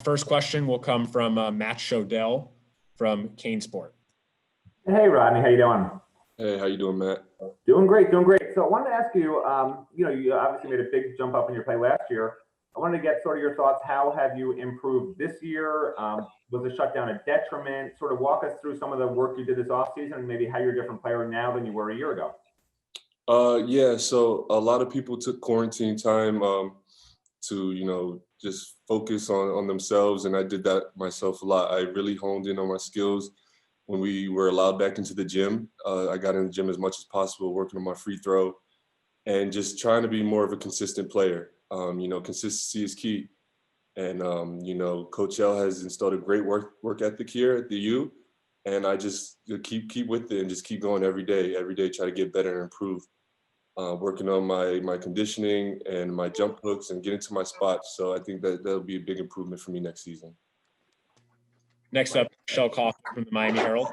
First question will come from Matt Shodell from Kane Sport. Hey, Rodney, how you doing? Hey, how you doing, Matt? Doing great, doing great. So I wanted to ask you, you obviously made a big jump up in your play last year. I wanted to get sort of your thoughts. How have you improved this year? Was the shutdown a detriment? Sort of walk us through some of the work you did this offseason and maybe how you're a different player now than you were a year ago. Yeah, so a lot of people took quarantine time to, just focus on themselves, and I did that myself a lot. I really honed in on my skills when we were allowed back into the gym. I got in the gym as much as possible, working on my free throw, and just trying to be more of a consistent player. Consistency is key. And, Coach L has installed a great work ethic here at the U, and I just keep with it and just keep going every day, try to get better and improve. Working on my conditioning and my jump hooks and getting to my spots. So I think that'll be a big improvement for me next season. Next up, Michelle Kaufman from the Miami Herald.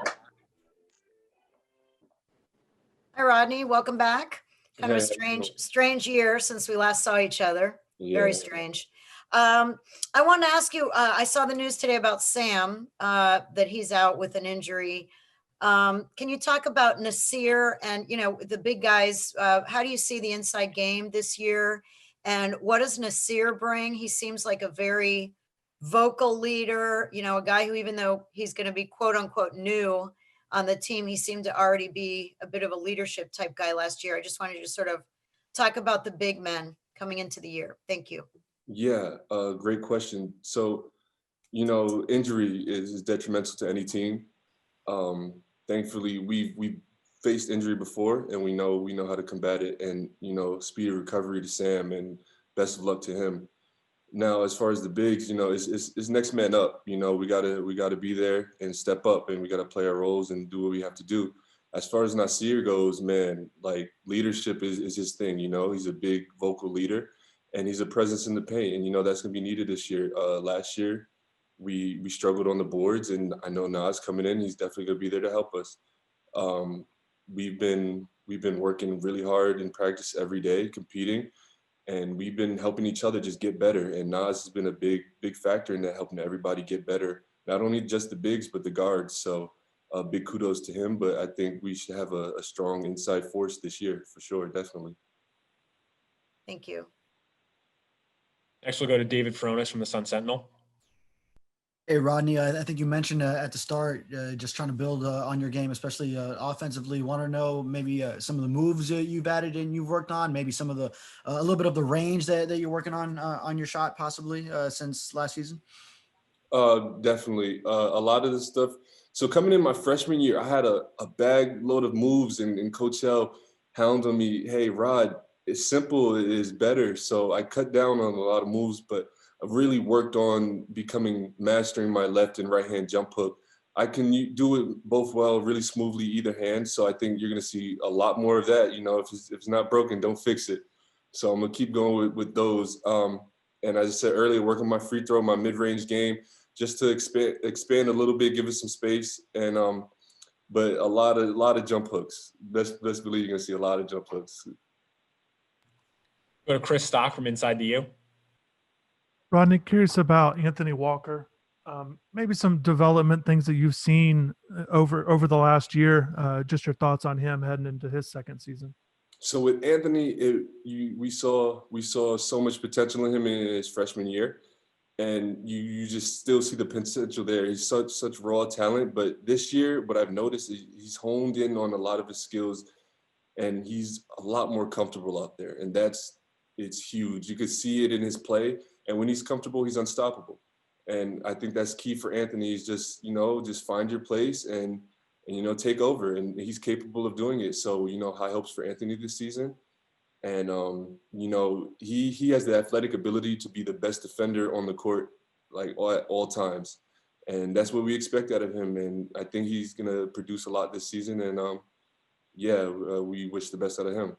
Hi, Rodney. Welcome back. Kind of Hey, a strange year since we last saw each other. Yeah. Very strange. I wanted to ask you, I saw the news today about Sam, that he's out with an injury. Can you talk about Nasir and, the big guys? How do you see the inside game this year? And what does Nasir bring? He seems like a very vocal leader, a guy who, even though he's going to be quote unquote new on the team, he seemed to already be a bit of a leadership type guy last year. I just wanted to sort of talk about the big men coming into the year. Thank you. Yeah, great question. So, injury is detrimental to any team. Thankfully, we've faced injury before, and we know how to combat it. And speedy recovery to Sam, and best of luck to him. Now, as far as the bigs, it's next man up. We gotta be there and step up, and we gotta play our roles and do what we have to do. As far as Nasir goes, man, like leadership is his thing. He's a big vocal leader, and he's a presence in the paint, and that's gonna be needed this year. Last year, we struggled on the boards, and I know Nas coming in, he's definitely gonna be there to help us. We've been working really hard in practice every day, competing, and we've been helping each other just get better. And Nas has been a big factor in that, helping everybody get better, not only just the bigs but the guards. So big kudos to him. But I think we should have a strong inside force this year for sure, definitely. Thank you. Next, we'll go to David Fronis from the Sun Sentinel. Hey, Rodney, I think you mentioned at the start, just trying to build on your game, especially offensively. Want to know maybe some of the moves that you've added and you've worked on, maybe some of the, a little bit of the range that you're working on your shot possibly since last season? Definitely. A lot of this stuff. So coming in my freshman year, I had a bag load of moves, and Coach L hounded me, hey, Rod, it's simple, it is better. So I cut down on a lot of moves, but I've really worked on mastering my left and right hand jump hook. I can do it both well, really smoothly, either hand. So I think you're going to see a lot more of that. If it's not broken, don't fix it. So I'm going to keep going with those. And as I said earlier, working my free throw, my mid-range game, just to expand a little bit, give it some space. And but a lot of jump hooks. Best believe you're going to see a lot of jump hooks. Go to Chris Stock from Inside the U. Rodney, curious about Anthony Walker. Maybe some development things that you've seen over the last year. Just your thoughts on him heading into his second season. So with Anthony, we saw so much potential in him in his freshman year, and you just still see the potential there. He's such raw talent. But this year, what I've noticed is he's honed in on a lot of his skills, and he's a lot more comfortable out there, and it's huge. You could see it in his play. And when he's comfortable, he's unstoppable. And I think that's key for Anthony, is just find your place and take over. And he's capable of doing it. So, high hopes for Anthony this season. And, he has the athletic ability to be the best defender on the court, like at all times. And that's what we expect out of him. And I think he's going to produce a lot this season. And, we wish the best out of him.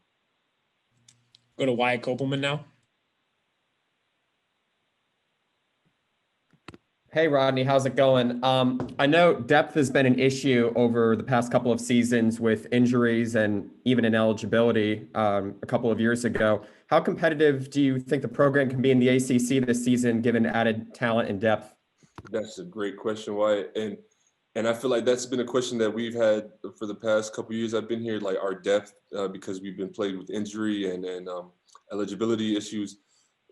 Go to Wyatt Kopelman now. Hey, Rodney, how's it going? I know depth has been an issue over the past couple of seasons with injuries and even ineligibility a couple of years ago. How competitive do you think the program can be in the ACC this season, given added talent and depth? That's a great question, Wyatt. And I feel like that's been a question that we've had for the past couple of years I've been here, like our depth, because we've been plagued with injury and eligibility issues.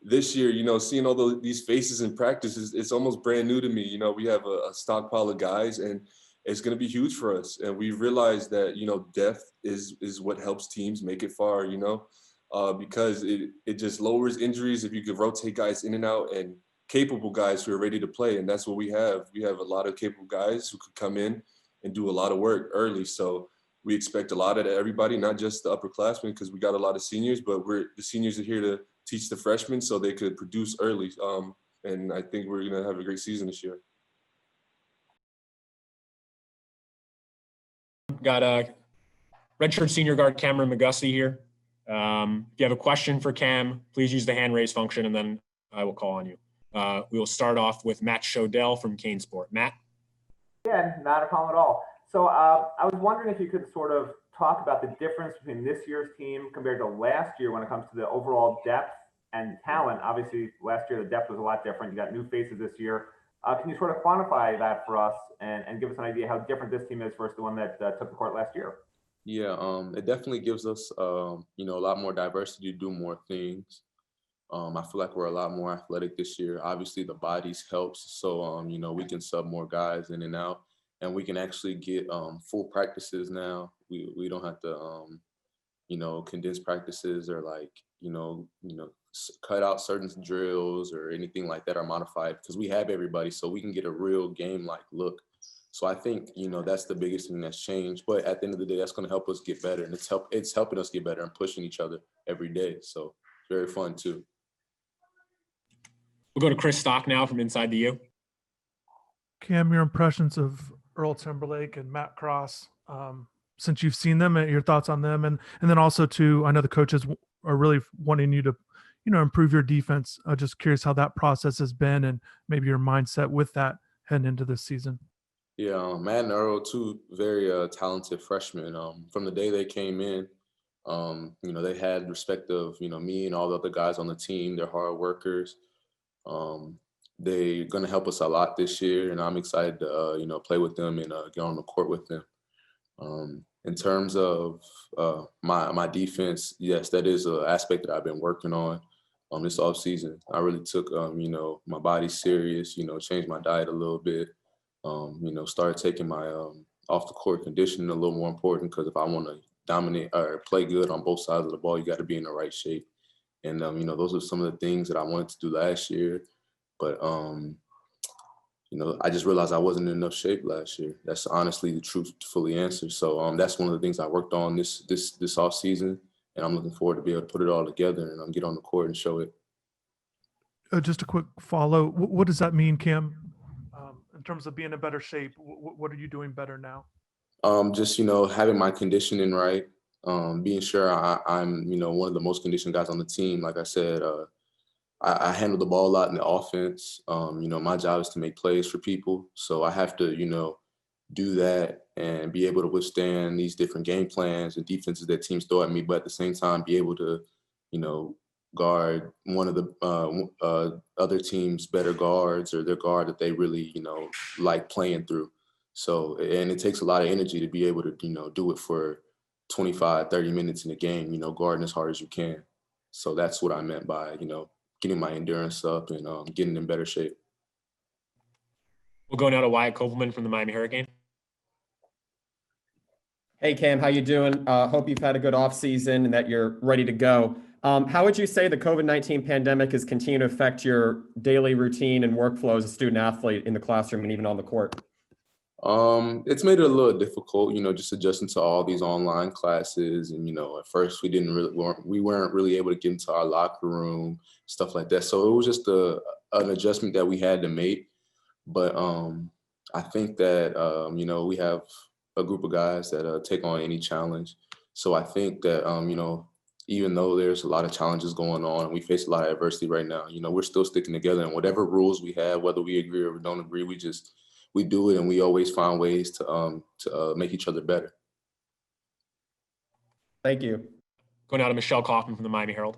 This year, seeing all these faces in practice, it's almost brand new to me. We have a stockpile of guys, and it's going to be huge for us. And we realized that, depth is what helps teams make it far, because it just lowers injuries if you could rotate guys in and out, and capable guys who are ready to play. And that's what we have. We have a lot of capable guys who could come in and do a lot of work early. So we expect a lot of everybody, not just the upperclassmen, because we got a lot of seniors, but the seniors are here to teach the freshmen so they could produce early. And I think we're going to have a great season this year. Got a redshirt senior guard Cameron McGusty here. If you have a question for Cam, please use the hand raise function, and then I will call on you. We will start off with Matt Shodell from CaneSport. Matt? Yeah, not a problem at all. So I was wondering if you could sort of talk about the difference between this year's team compared to last year when it comes to the overall depth and talent. Obviously, last year the depth was a lot different. You got new faces this year. Can you sort of quantify that for us and give us an idea how different this team is versus the one that took the court last year? Yeah, it definitely gives us, a lot more diversity to do more things. I feel like we're a lot more athletic this year. Obviously, the bodies helps, so we can sub more guys in and out, and we can actually get full practices now. We don't have to, condense practices or cut out certain drills or anything like that or modify it, because we have everybody, so we can get a real game-like look. So I think, that's the biggest thing that's changed. But at the end of the day, that's going to help us get better. And it's helping us get better and pushing each other every day. So it's very fun too. We'll go to Chris Stock now from Inside the U. Cam, your impressions of Earl Timberlake and Matt Cross, since you've seen them, and your thoughts on them. And then also too, I know the coaches are really wanting you to, improve your defense. Just curious how that process has been and maybe your mindset with that heading into this season. Yeah, Matt and Earl, two very talented freshmen. From the day they came in, they had respect of, me and all the other guys on the team. They're hard workers. They're going to help us a lot this year, and I'm excited to, play with them and get on the court with them. In terms of my defense, yes, that is an aspect that I've been working on this offseason. I really took, my body serious, changed my diet a little bit. Started taking my off the court conditioning a little more important, because if I want to dominate or play good on both sides of the ball, you got to be in the right shape. And, those are some of the things that I wanted to do last year. But, I just realized I wasn't in enough shape last year. That's honestly the truthfully answer. So that's one of the things I worked on this off season, and I'm looking forward to be able to put it all together and get on the court and show it. Just a quick follow. What does that mean, Cam? In terms of being in better shape, what are you doing better now? Just, having my conditioning right, being sure I'm, one of the most conditioned guys on the team. Like I said, I handle the ball a lot in the offense. My job is to make plays for people. So I have to, do that and be able to withstand these different game plans and defenses that teams throw at me, but at the same time, be able to, guard one of the other team's better guards, or their guard that they really, like playing through. So, and it takes a lot of energy to be able to, do it for 25, 30 minutes in a game, guarding as hard as you can. So that's what I meant by, getting my endurance up and getting in better shape. We'll go now to Wyatt Kovelman from the Miami Hurricane. Hey, Cam, how you doing? Hope you've had a good off season and that you're ready to go. How would you say the COVID-19 pandemic has continued to affect your daily routine and workflow as a student athlete in the classroom and even on the court? It's made it a little difficult, just adjusting to all these online classes. And, at first we weren't really able to get into our locker room, stuff like that. So it was just an adjustment that we had to make. But I think that, we have a group of guys that take on any challenge. So I think that, even though there's a lot of challenges going on and we face a lot of adversity right now, we're still sticking together, and whatever rules we have, whether we agree or don't agree, we do it, and we always find ways to make each other better. Thank you. Going out to Michelle Kaufman from the Miami Herald.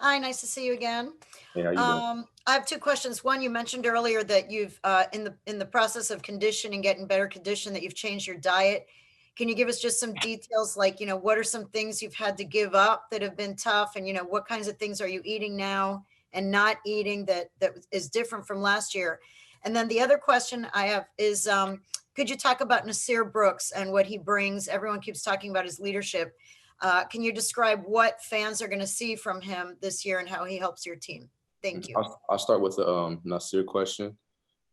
Hi, nice to see you again. Hey, how you doing? I have two questions. One, you mentioned earlier that you've in the process of conditioning, getting better condition, that you've changed your diet. Can you give us just some details, like, what are some things you've had to give up that have been tough, and what kinds of things are you eating now and not eating that is different from last year? And then the other question I have is, could you talk about Nasir Brooks and what he brings? Everyone keeps talking about his leadership. Can you describe what fans are going to see from him this year and how he helps your team? Thank you. I'll start with the Nasir question.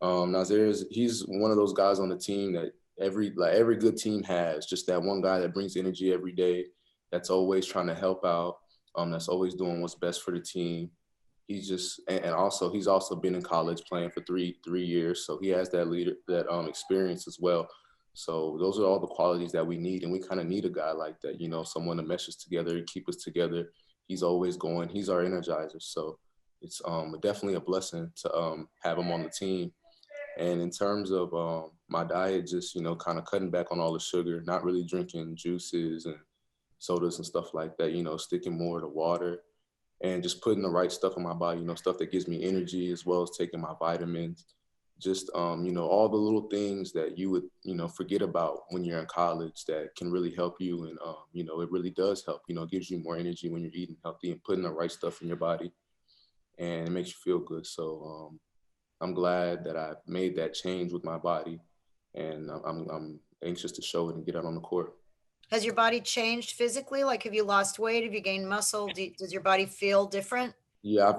Nasir he's one of those guys on the team that every good team has, just that one guy that brings energy every day, that's always trying to help out, that's always doing what's best for the team. He's just, and also he's also been in college playing for three years, so he has that experience as well. So those are all the qualities that we need, and we kind of need a guy like that, someone to mesh us together, keep us together. He's always going. He's our energizer. So it's definitely a blessing to have him on the team. And in terms of my diet, just, kind of cutting back on all the sugar, not really drinking juices and sodas and stuff like that, sticking more to water and just putting the right stuff in my body, stuff that gives me energy, as well as taking my vitamins. Just, all the little things that you would, forget about when you're in college that can really help you. And, it really does help, it gives you more energy when you're eating healthy and putting the right stuff in your body, and it makes you feel good. So I'm glad that I made that change with my body, and I'm anxious to show it and get out on the court. Has your body changed physically? Like, have you lost weight? Have you gained muscle? Does your body feel different? Yeah,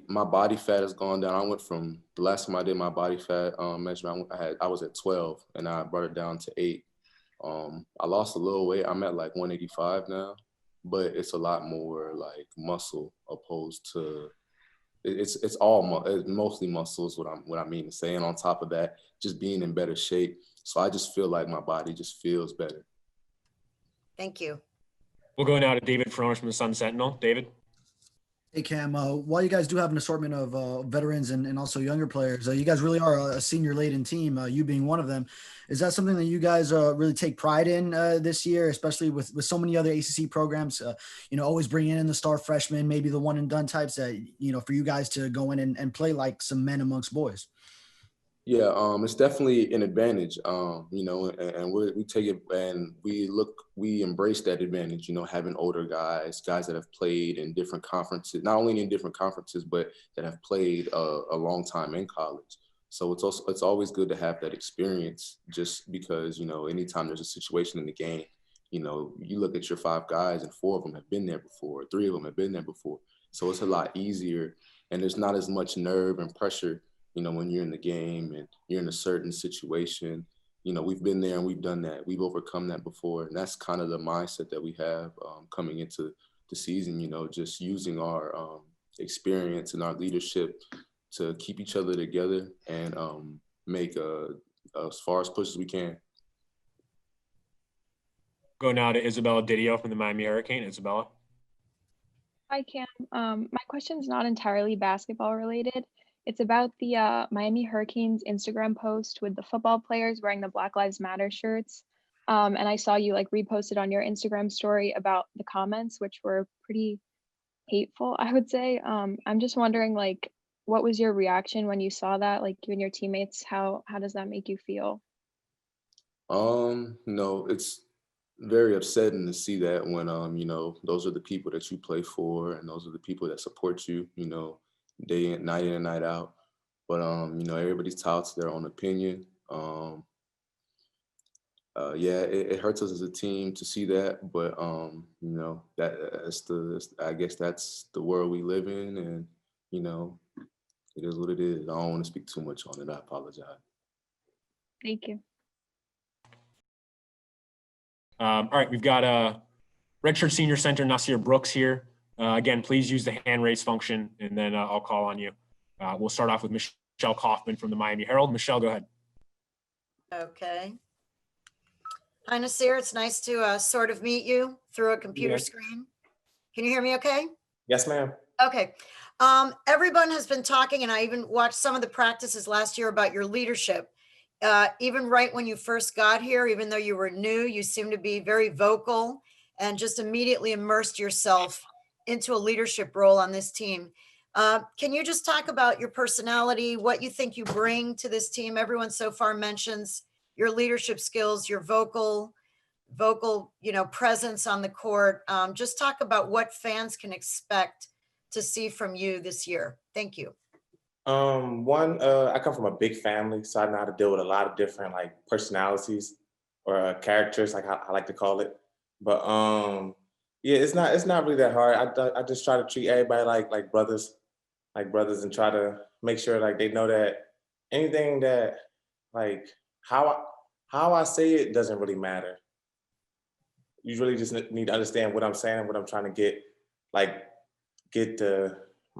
my body fat has gone down. I went from the last time I did my body fat measurement, I was at 12 and I brought it down to 8. I lost a little weight. I'm at like 185 now, but it's a lot more like muscle opposed to, it's mostly muscle is what I mean to say. And on top of that, just being in better shape. So I just feel like my body just feels better. Thank you. We'll go now to David Fronis from the Sun Sentinel. David. Hey, Cam, while you guys do have an assortment of veterans and also younger players, you guys really are a senior-laden team, you being one of them. Is that something that you guys really take pride in this year, especially with so many other ACC programs, always bringing in the star freshmen, maybe the one-and-done types that, for you guys to go in and play like some men amongst boys? Yeah, it's definitely an advantage, and we take it and we embrace that advantage, different conferences, not only in different conferences, but that have played a long time in college. So it's always good to have that experience, just because, anytime there's a situation in the game, you look at your 5 guys and 4 of them have been there before, 3 of them have been there before. So it's a lot easier, and there's not as much nerve and pressure, when you're in the game and you're in a certain situation. We've been there and we've done that. We've overcome that before. And that's kind of the mindset that we have coming into the season, just using our experience and our leadership to keep each other together and make as far as push as we can. Go now to Isabella Didio from the Miami Hurricane. Isabella. Hi, Cam. My question's not entirely basketball related. It's about the Miami Hurricanes Instagram post with the football players wearing the Black Lives Matter shirts. And I saw you reposted on your Instagram story about the comments, which were pretty hateful, I would say. I'm just wondering, what was your reaction when you saw that? You and your teammates, how does that make you feel? It's very upsetting to see that when, those are the people that you play for, and those are the people that support you, day in and night out. But everybody's entitled to their own opinion. It hurts us as a team to see that, but I guess that's the world we live in, and it is what it is. I don't want to speak too much on it. I apologize. Thank you. All right, we've got redshirt senior center Nasir Brooks here. Again, please use the hand raise function, and then I'll call on you. We'll start off with Michelle Kaufman from the Miami Herald. Michelle, go ahead. Okay. Hi, Nasir. It's nice to sort of meet you through a computer screen. Can you hear me okay? Yes, ma'am. Okay. Everyone has been talking, and I even watched some of the practices last year about your leadership. Even right when you first got here, even though you were new, you seemed to be very vocal and just immediately immersed yourself into a leadership role on this team. Can you just talk about your personality, what you think you bring to this team? Everyone so far mentions your leadership skills, your vocal, presence on the court. Just talk about what fans can expect to see from you this year. Thank you. I come from a big family, so I know how to deal with a lot of different like personalities or characters, like I like to call it. But yeah, it's not really that hard. I just try to treat everybody like brothers, and try to make sure like they know that anything that like how I say it doesn't really matter. You really just need to understand what I'm saying, what I'm trying to get my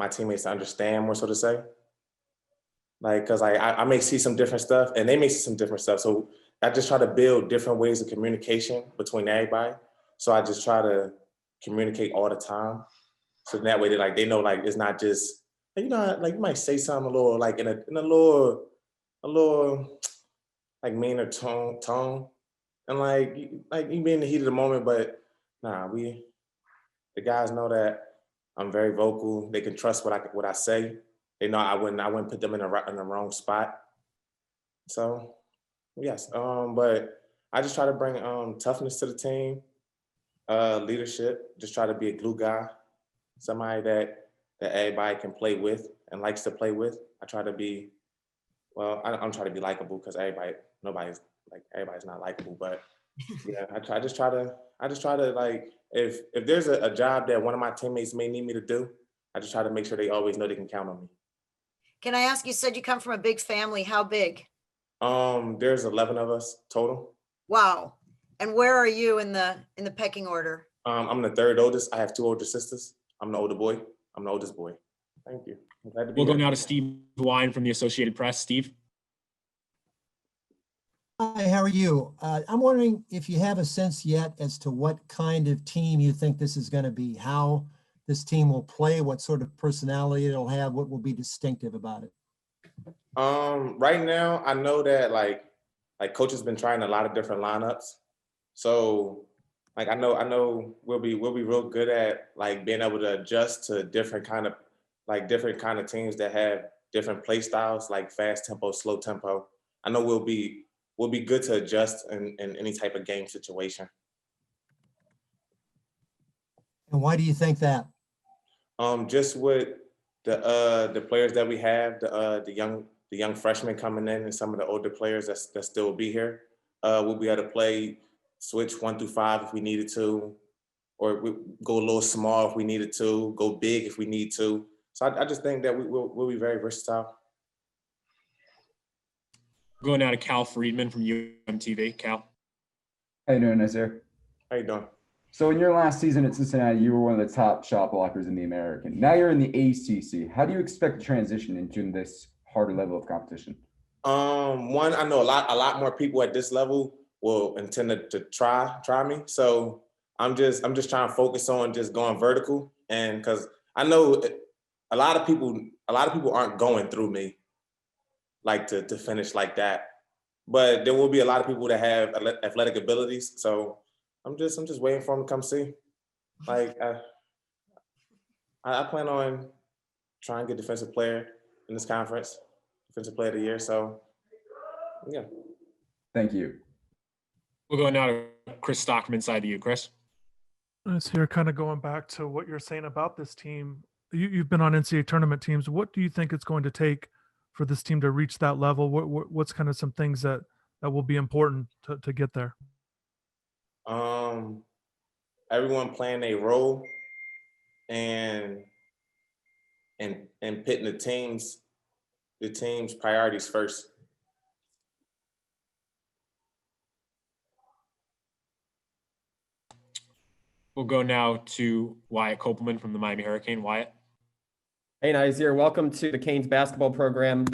teammates to understand, more so to say. Like, cause I may see some different stuff and they may see some different stuff. So I just try to build different ways of communication between everybody. So I just try to communicate all the time. So that way they know like it's not just, like you might say something a little like in a little like meaner tone. And like you be in the heat of the moment, but nah, the guys know that I'm very vocal. They can trust what I say. They know I wouldn't put them in the wrong spot. So yes, but I just try to bring toughness to the team, leadership. Just try to be a glue guy, somebody that everybody can play with and likes to play with. I try to be, I'm trying to be likable because everybody's not likable, but yeah, I just try to like if there's a job that one of my teammates may need me to do, I just try to make sure they always know they can count on me. Can I ask, you said you come from a big family. How big? There's 11 of us total. Wow. And where are you in the pecking order? I'm the third oldest. I have 2 older sisters. I'm the older boy. I'm the oldest boy. Thank you. I'm glad to be We'll here. go now to Steve Wine from the Associated Press. Steve. Hi, how are you? I'm wondering if you have a sense yet as to what kind of team you think this is going to be, how this team will play, what sort of personality it'll have, what will be distinctive about it. Right now, I know that like coach has been trying a lot of different lineups. So like I know we'll be real good at like being able to adjust to different kind of teams that have different play styles, like fast tempo, slow tempo. I know we'll be good to adjust in any type of game situation. And why do you think that? Just with the players that we have, the young freshmen coming in, and some of the older players that still will be here, we'll be able to play switch 1 through 5 if we needed to, or we go a little small if we needed to, go big if we need to. So I just think that we'll be very versatile. Going now to Cal Friedman from UMTV. Cal. How you doing, Nasir? How you doing? So in your last season at Cincinnati, you were one of the top shot blockers in the American. Now you're in the ACC. How do you expect to transition into this harder level of competition? One, I know a lot more people at this level will intend to try me. So I'm just trying to focus on just going vertical, and because I know a lot of people aren't going through me like to finish like that. But there will be a lot of people that have athletic abilities. So I'm just waiting for them to come see. Like I plan on trying to get defensive player in this conference, defensive player of the year. So yeah. Thank you. We'll go now to Chris Stockman side to you, Chris. So you're kind of going back to what you're saying about this team. You've been on NCAA tournament teams. What do you think it's going to take for this team to reach that level? What's kind of some things that will be important to get there? Everyone playing a role and putting the team's priorities first. We'll go now to Wyatt Kopelman from the Miami Hurricane. Wyatt. Hey, Nasir, welcome to the Canes basketball program.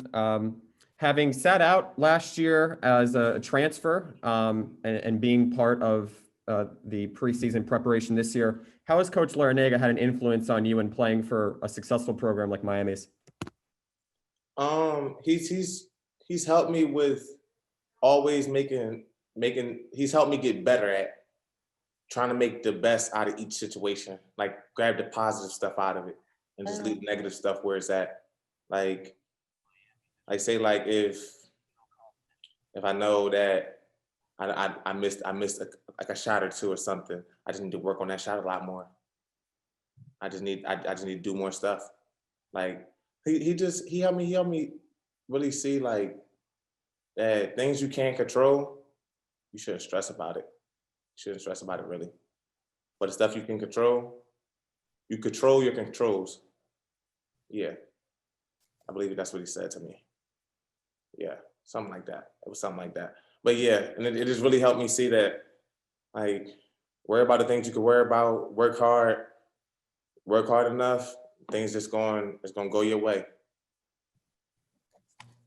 Having sat out last year as a transfer and being part of the preseason preparation this year, how has Coach Larrañaga had an influence on you in playing for a successful program like Miami's? He's helped me with always he's helped me get better trying to make the best out of each situation, like grab the positive stuff out of it and just leave the negative stuff where it's at. Like say like if I know that I missed like a shot or two or something, I just need to work on that shot a lot more. I just need to do more stuff. Like he helped me really see like that things you can't control, you shouldn't stress about it. You shouldn't stress about it really. But the stuff you can control, you control your controls. Yeah. I believe that's what he said to me. Yeah, something like that. It was something like that. But yeah, and it just really helped me see that, like, worry about the things you can worry about, work hard enough, things it's gonna go your way.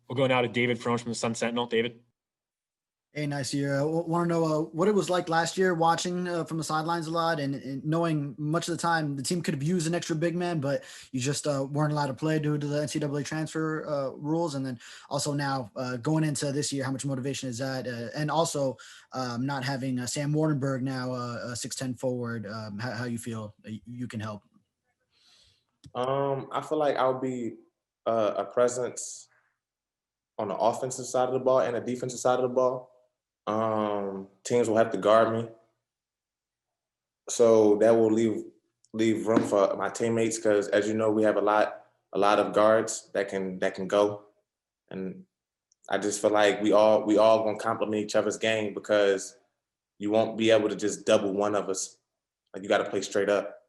We'll go now to David Fromm from the Sun Sentinel. David. Hey, Nasir. Want to know what it was like last year watching from the sidelines a lot and knowing much of the time the team could have used an extra big man, but you just weren't allowed to play due to the NCAA transfer rules. And then also now going into this year, how much motivation is that? And also not having Sam Wardenberg now, 6'10" forward, how you feel you can help? I feel like I'll be a presence on the offensive side of the ball and the defensive side of the ball. Teams will have to guard me, so that will leave room for my teammates, because as you know, we have a lot of guards that can go, and I just feel like we all gonna complement each other's game, because you won't be able to just double one of us. Like, you got to play straight up.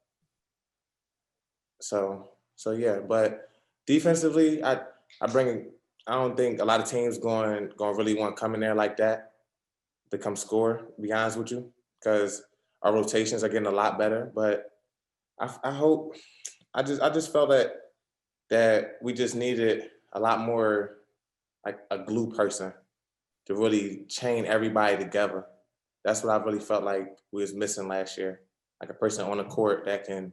So yeah, but defensively, I don't think a lot of teams going really want to come in there like that to come score, to be honest with you, because our rotations are getting a lot better. But I hope, I just felt that we just needed a lot more, like a glue person to really chain everybody together. That's what I really felt like we was missing last year. Like a person on the court that can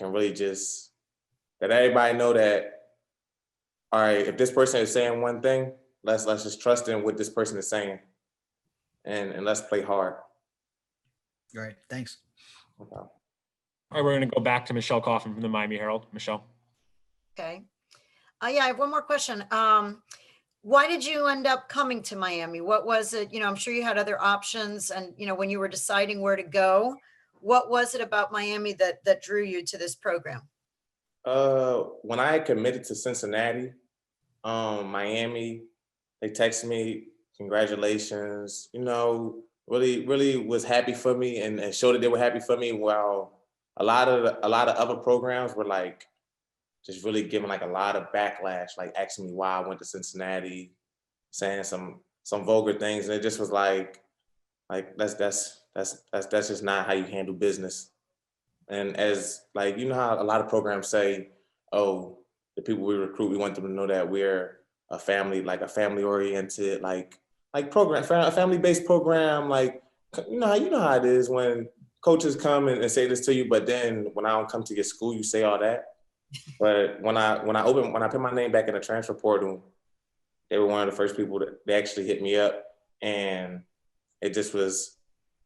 really just, that everybody know that, all right, if this person is saying one thing, let's just trust in what this person is saying. And let's play hard. Great, thanks. Okay. All right, we're going to go back to Michelle Coffin from the Miami Herald. Michelle. Okay. Yeah, I have one more question. Why did you end up coming to Miami? What was it? I'm sure you had other options, and when you were deciding where to go, what was it about Miami that drew you to this program? When I committed to Cincinnati, Miami, they texted me, congratulations, really was happy for me and showed that they were happy for me, while a lot of other programs were like just really giving like a lot of backlash, like asking me why I went to Cincinnati, saying some vulgar things, and it just was like that's just not how you handle business. And as like, how a lot of programs say, oh, the people we recruit, we want them to know that we're a family, like a family oriented, like program, a family-based program. Like, you know how it is when coaches come and say this to you, but then when I don't come to your school, you say all that. But when I put my name back in the transfer portal, they were one of the first people that they actually hit me up, and it was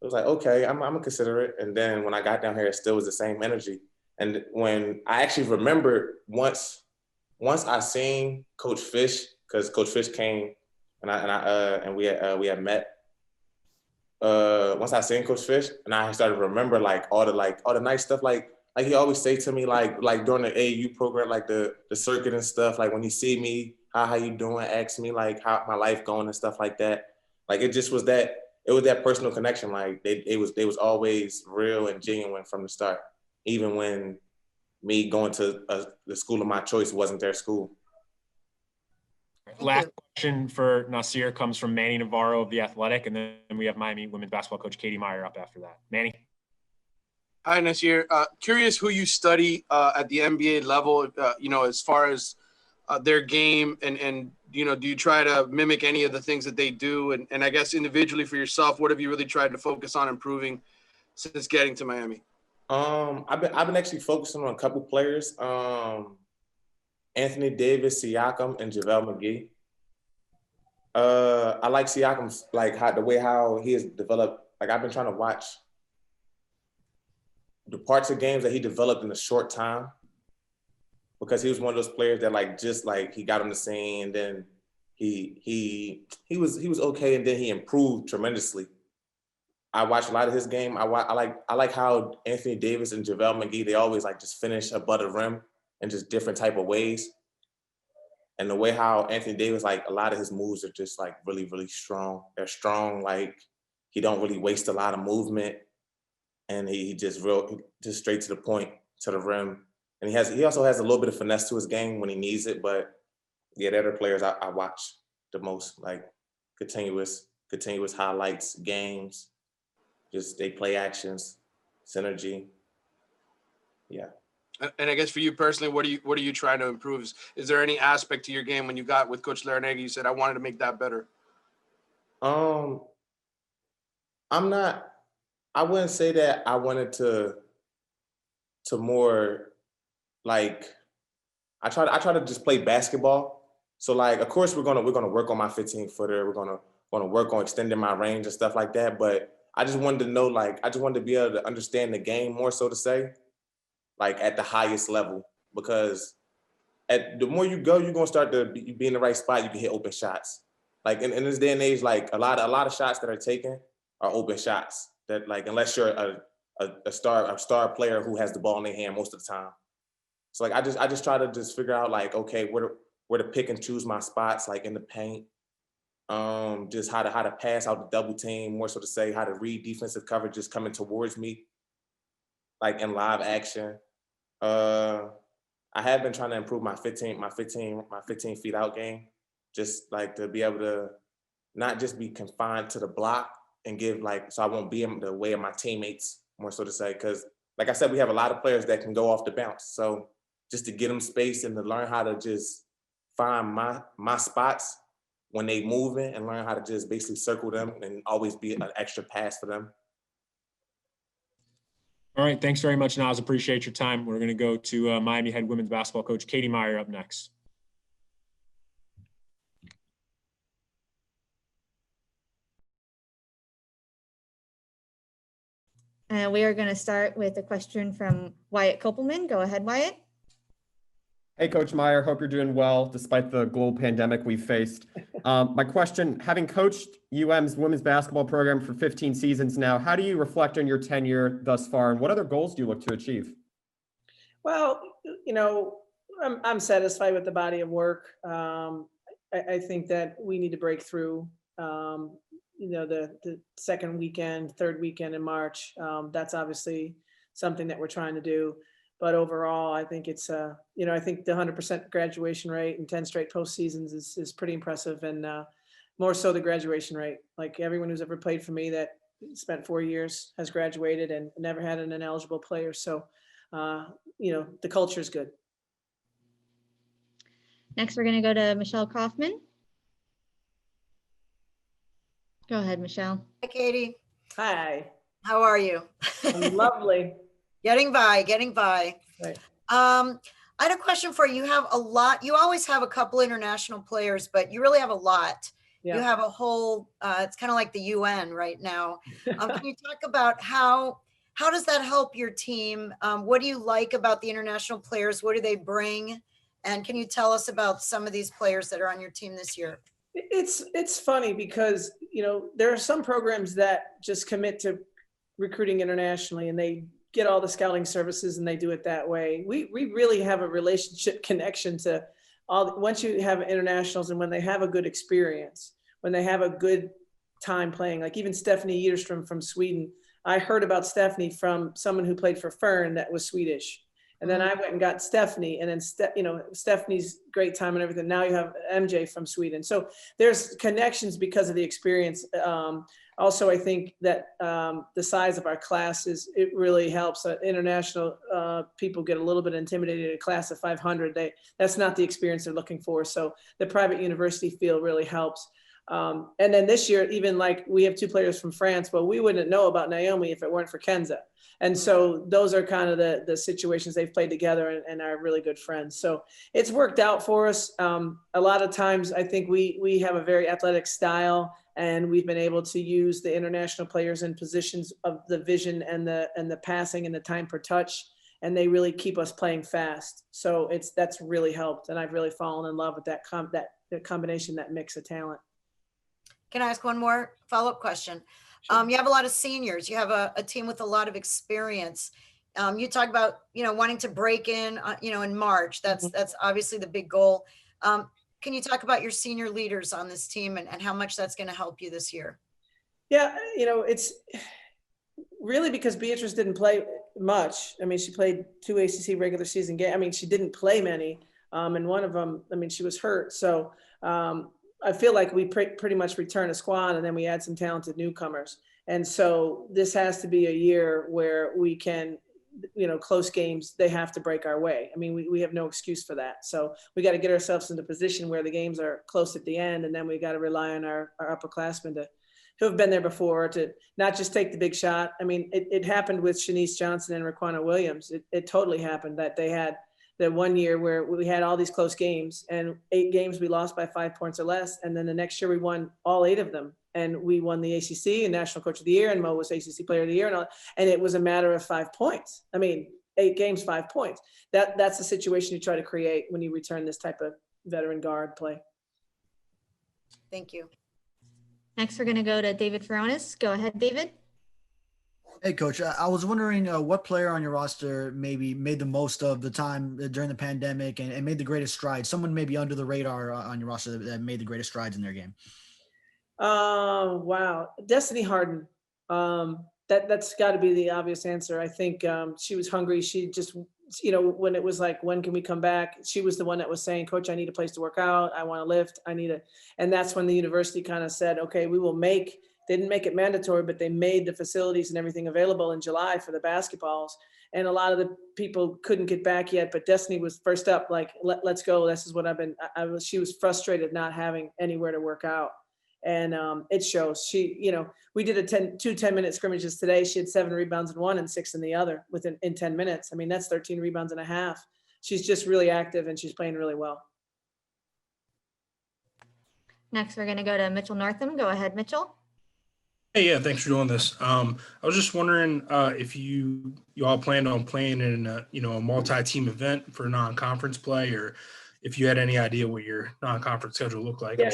like, okay, I'm gonna consider it. And then when I got down here, it still was the same energy. And when I actually remembered once I seen Coach Fish, because Coach Fish came and we had met. Once I seen Coach Fish, and I started to remember like all the nice stuff, like he always say to me, like during the AAU program, like the circuit and stuff, like when he see me, how you doing, ask me like how my life going and stuff like that. Like it just was that, it was that personal connection. Like they was always real and genuine from the start, even when me going to the school of my choice wasn't their school. Last question for Nasir comes from Manny Navarro of The Athletic, and then we have Miami women's basketball coach Katie Meier up after that. Manny. Hi, Nasir. Curious who you study at the NBA level, as far as their game, and do you try to mimic any of the things that they do? And I guess individually for yourself, what have you really tried to focus on improving since getting to Miami? I've been actually focusing on a couple players. Anthony Davis, Siakam, and JaVale McGee. I like Siakam's, like the way how he has developed. Like I've been trying to watch the parts of games that he developed in a short time, because he was one of those players that like just like he got on the scene, and then he was okay, and then he improved tremendously. I watched a lot of his game. I like how Anthony Davis and JaVale McGee, they always like just finish above the rim in just different type of ways. And the way how Anthony Davis, like a lot of his moves are just like really, really strong. They're strong, like he don't really waste a lot of movement. And he just straight to the point, to the rim. And he also has a little bit of finesse to his game when he needs it. But yeah, they're the players I watch the most, like continuous highlights, games, just they play actions, synergy. Yeah. And I guess for you personally, what are you trying to improve? Is there any aspect to your game when you got with Coach Larrañaga, you said, I wanted to make that better? I wouldn't say that I wanted to more like, I try to just play basketball. So like, of course we're gonna work on my 15-footer. We're gonna work on extending my range and stuff like that. But I just wanted to know, like, I just wanted to be able to understand the game more, so to say, like at the highest level, because the more you go, you're gonna start to be in the right spot. You can hit open shots. Like in this day and age, like a lot of shots that are taken are open shots. That like unless you're a star player who has the ball in their hand most of the time. So like I just try to just figure out like, okay, where to pick and choose my spots, like in the paint. Just how to pass out the double team, more so to say how to read defensive coverages coming towards me, like in live action. I have been trying to improve my 15 feet out game, just like to be able to not just be confined to the block and give like, so I won't be in the way of my teammates, more so to say, because like I said, we have a lot of players that can go off the bounce. So just to get them space and to learn how to just find my spots when they moving and learn how to just basically circle them and always be an extra pass for them. All right, thanks very much, Nas. Appreciate your time. We're going to go to Miami head women's basketball coach Katie Meier up next. And we are going to start with a question from Wyatt Kopelman. Go ahead, Wyatt. Hey, Coach Meier. Hope you're doing well despite the global pandemic we faced. My question, having coached UM's women's basketball program for 15 seasons now, how do you reflect on your tenure thus far, and what other goals do you look to achieve? Well, you know, I'm satisfied with the body of work. I think that we need to break through, you know, the second weekend, third weekend in March. That's obviously something that we're trying to do. But overall, I think it's, you know, I think the 100% graduation rate and 10 straight postseasons is pretty impressive. And more so the graduation rate. Like everyone who's ever played for me that spent 4 years has graduated and never had an ineligible player. So, you know, the culture is good. Next, we're going to go to Michelle Kaufman. Go ahead, Michelle. Hi, Katie. Hi. How are you? I'm lovely. Getting by. Right. I had a question for you. You have a lot. You always have a couple international players, but you really have a lot. Yeah. You have a whole. It's kind of like the UN right now. Can you talk about how does that help your team? What do you like about the international players? What do they bring? And can you tell us about some of these players that are on your team this year? It's funny because, you know, there are some programs that just commit to recruiting internationally and they get all the scouting services and they do it that way. We really have a relationship connection to all. Once you have internationals and when they have a good experience, when they have a good time playing, like even Stephanie Ederstrom from Sweden. I heard about Stephanie from someone who played for Fern that was Swedish. And then I went and got Stephanie, and then you know, Stephanie's great time and everything. Now you have MJ from Sweden. So there's connections because of the experience. Also, I think that the size of our class it really helps. International people get a little bit intimidated at a class of 500. That's not the experience they're looking for. So the private university feel really helps. And then this year, even like we have 2 players from France, well, we wouldn't know about Naomi if it weren't for Kenza. And so those are kind of the situations they've played together and are really good friends. So it's worked out for us. A lot of times I think we have a very athletic style, and we've been able to use the international players in positions of the vision and the passing and the time per touch. And they really keep us playing fast. So that's really helped. And I've really fallen in love with that combination, that mix of talent. Can I ask one more follow-up question? Sure. You have a lot of seniors. You have a team with a lot of experience. You talk about, wanting to break in, in March. That's obviously the big goal. Can you talk about your senior leaders on this team and how much that's going to help you this year? Yeah, it's really because Beatrice didn't play much. I mean, she played 2 ACC regular season games. I mean, she didn't play many. And one of them, she was hurt. So I feel like we pretty much return a squad, and then we add some talented newcomers. And so this has to be a year where we can, close games, they have to break our way. I mean, we have no excuse for that. So we got to get ourselves in a position where the games are close at the end, and then we got to rely on our upperclassmen to have been there before, to not just take the big shot. I mean, it happened with Shanice Johnson and Raquana Williams. It totally happened that they had the one year where we had all these close games, and 8 games we lost by 5 points or less. And then the next year we won all 8 of them, and we won the ACC and National Coach of the Year, and Mo was ACC Player of the Year, and it was a matter of 5 points. I mean, 8 games, 5 points. That's the situation you try to create when you return this type of veteran guard play. Thank you. Next, we're going to go to David Feronis. Go ahead, David. Hey, Coach, I was wondering what player on your roster maybe made the most of the time during the pandemic and made the greatest strides? Someone maybe under the radar on your roster that made the greatest strides in their game. Wow. Destiny Harden. That's got to be the obvious answer. I think she was hungry. She just, when it was like, when can we come back? She was the one that was saying, Coach, I need a place to work out. I want to lift. And that's when the university kind of said, okay, they didn't make it mandatory, but they made the facilities and everything available in July for the basketballs. And a lot of the people couldn't get back yet, but Destiny was first up, like, let's go. This is what she was frustrated not having anywhere to work out. And it shows. We did 2 10-minute scrimmages today. She had 7 rebounds in one and 6 in the other in 10 minutes. I mean, that's 13 rebounds and a half. She's just really active, and she's playing really well. Next, we're going to go to Mitchell Northam. Go ahead, Mitchell. Hey, yeah, thanks for doing this. I was just wondering if you all planned on playing in a multi-team event for non-conference play, or if you had any idea what your non-conference schedule looked like. Yeah,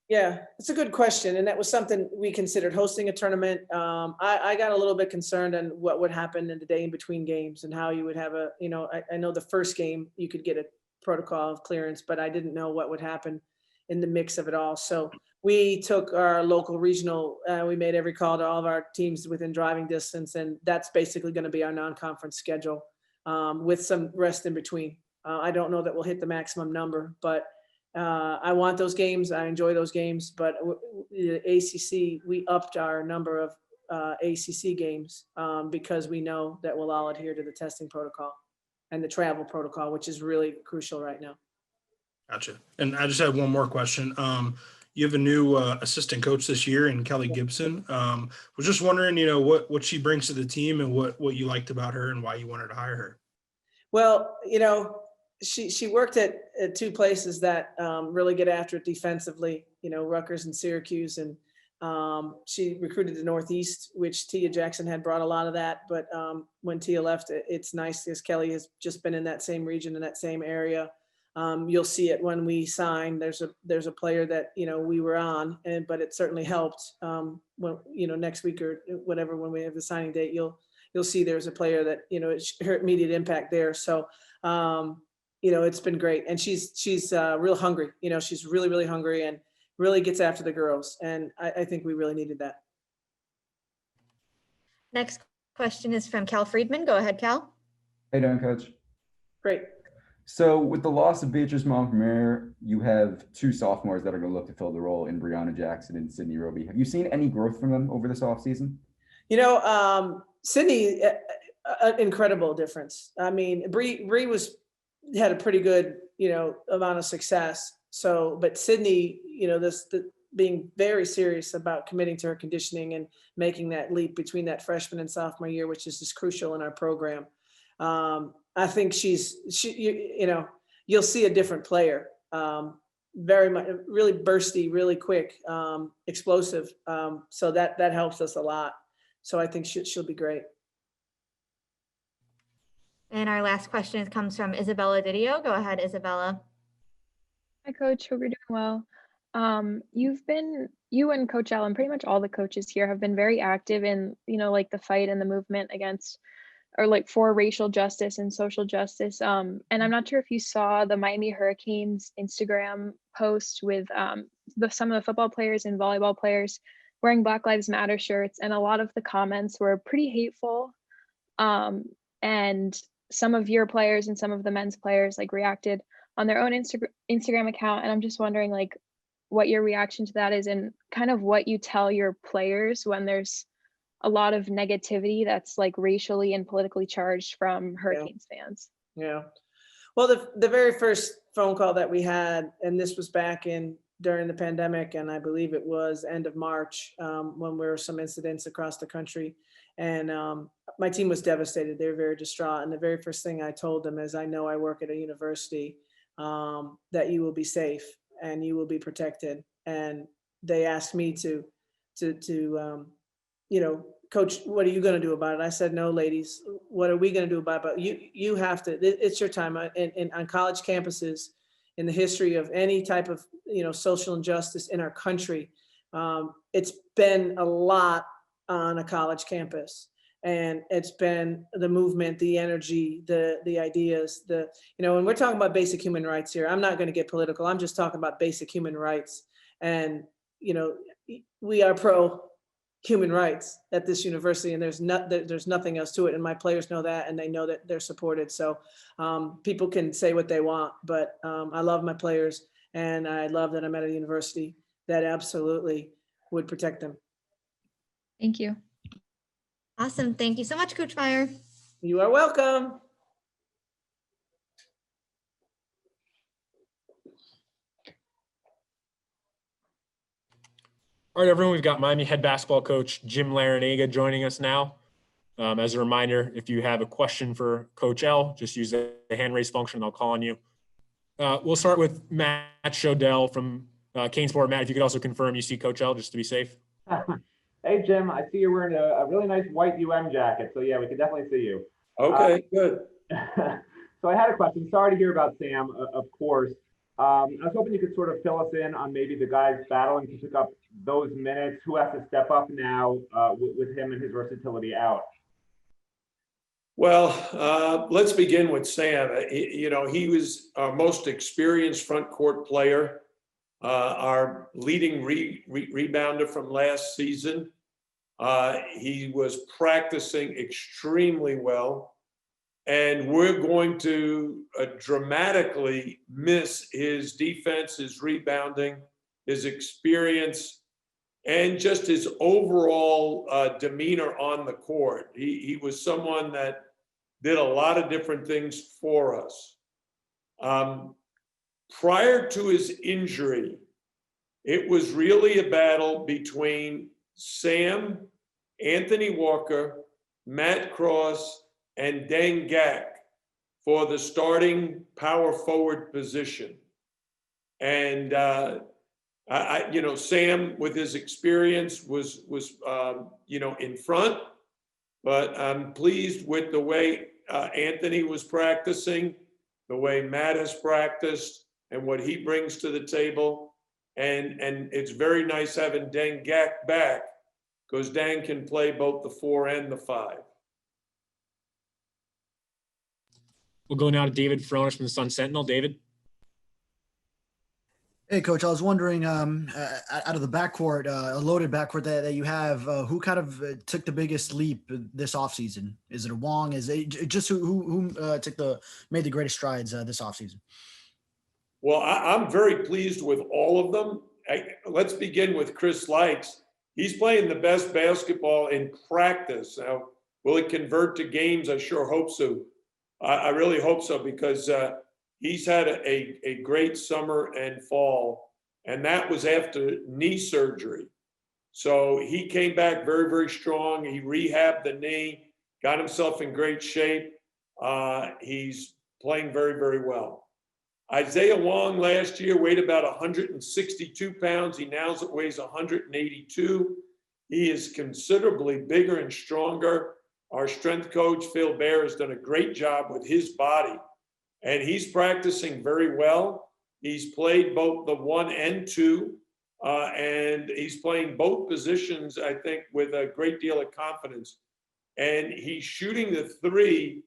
yeah, it's a good question, and that was something we considered, hosting a tournament. I got a little bit concerned on what would happen in the day in between games and how you would have I know the first game you could get a protocol of clearance, but I didn't know what would happen in the mix of it all. So we took our local regional, we made every call to all of our teams within driving distance, and that's basically going to be our non-conference schedule with some rest in between. I don't know that we'll hit the maximum number, but I want those games. I enjoy those games, but the ACC, we upped our number of ACC games because we know that we'll all adhere to the testing protocol and the travel protocol, which is really crucial right now. Gotcha. And I just have one more question. You have a new assistant coach this year in Kelly Gibson. Was just wondering, what she brings to the team and what you liked about her and why you wanted to hire her. Well, she worked at 2 places that really get after it defensively, Rutgers and Syracuse. And she recruited the Northeast, which Tia Jackson had brought a lot of that. But when Tia left, it's nice because Kelly has just been in that same region, in that same area. You'll see it when we sign. There's a player that we were on, but it certainly helped. When next week or whatever, when we have the signing date, you'll see there's a player that her immediate impact there. So it's been great, and she's real hungry. She's really, really hungry and really gets after the girls, and I think we really needed that. Next question is from Cal Friedman. Go ahead, Cal. How you doing, Coach? Great. So with the loss of Beatrice Montgomery, you have 2 sophomores that are going to look to fill the role in Brianna Jackson and Sydney Roby. Have you seen any growth from them over this offseason? Sydney, an incredible difference. I mean, Bree had a pretty good, amount of success. So, but Sydney, being very serious about committing to her conditioning and making that leap between that freshman and sophomore year, which is just crucial in our program. I think you'll see a different player. Very much, really bursty, really quick, explosive. So that helps us a lot. So I think she'll be great. And our last question comes from Isabella Didio. Go ahead, Isabella. Hi, Coach. Hope you're doing well. You and Coach Allen, pretty much all the coaches here have been very active in, like the fight and the movement against, or like for racial justice and social justice. And I'm not sure if you saw the Miami Hurricanes Instagram post with some of the football players and volleyball players wearing Black Lives Matter shirts. And a lot of the comments were pretty hateful. And some of your players and some of the men's players like reacted on their own Instagram account. And I'm just wondering like what your reaction to that is and kind of what you tell your players when there's a lot of negativity that's like racially and politically charged from Hurricanes fans. Yeah. Well, the very first phone call that we had, and this was back during the pandemic, and I believe it was end of March, when there were some incidents across the country. And my team was devastated. They were very distraught. And the very first thing I told them is, I know I work at a university, that you will be safe and you will be protected. And they asked me to Coach, what are you going to do about it? I said, no, ladies, what are we going to do about it? You have to, it's your time. On college campuses, in the history of any type of, social injustice in our country, it's been a lot on a college campus. And it's been the movement, the energy, the ideas, when we're talking about basic human rights here, I'm not going to get political. I'm just talking about basic human rights. And, we are pro human rights at this university, and there's nothing else to it. And my players know that, and they know that they're supported. So people can say what they want, but I love my players, and I love that I'm at a university that absolutely would protect them. Thank you. Awesome. Thank you so much, Coach Meier. You are welcome. All right, everyone, we've got Miami head basketball coach Jim Larrañaga joining us now. As a reminder, if you have a question for Coach L, just use the hand raise function and I'll call on you. We'll start with Matt Shodell from Canesport. Matt, if you could also confirm you see Coach L, just to be safe. Hey, Jim, I see you're wearing a really nice white jacket. So yeah, we can definitely see you. Okay, good. So I had a question. Sorry to hear about Sam, of course. I was hoping you could sort of fill us in on maybe the guys battling to pick up those minutes. Who has to step up now with him and his versatility out? Well, let's begin with Sam. He was our most experienced front court player, our leading rebounder from last season. He was practicing extremely well. And we're going to dramatically miss his defense, his rebounding, his experience, and just his overall demeanor on the court. He was someone that did a lot of different things for us. Prior to his injury, it was really a battle between Sam, Anthony Walker, Matt Cross, and Deng Gak for the starting power forward position. And Sam, with his experience, was in front. But I'm pleased with the way Anthony was practicing, the way Matt has practiced, and what he brings to the table. And it's very nice having Deng Gak back, because Deng can play both the 4 and the 5. We'll go now to David Fronis from the Sun Sentinel. David. Hey, Coach, I was wondering, out of the backcourt, a loaded backcourt that you have, who kind of took the biggest leap this offseason? Is it a Wong? Is it just who made the greatest strides this offseason? Well, I'm very pleased with all of them. Let's begin with Chris Lykes. He's playing the best basketball in practice. Now, will it convert to games? I sure hope so. I really hope so, because he's had a great summer and fall. and that was after knee surgery. So he came back very, very strong. He rehabbed the knee, got himself in great shape. He's playing very, very well. Isaiah Wong last year weighed about 162 pounds. He now weighs 182. He is considerably bigger and stronger. Our strength coach, Phil Bear, has done a great job with his body, and he's practicing very well. He's played both the 1 and 2, and he's playing both positions, I think, with a great deal of confidence. And he's shooting the 3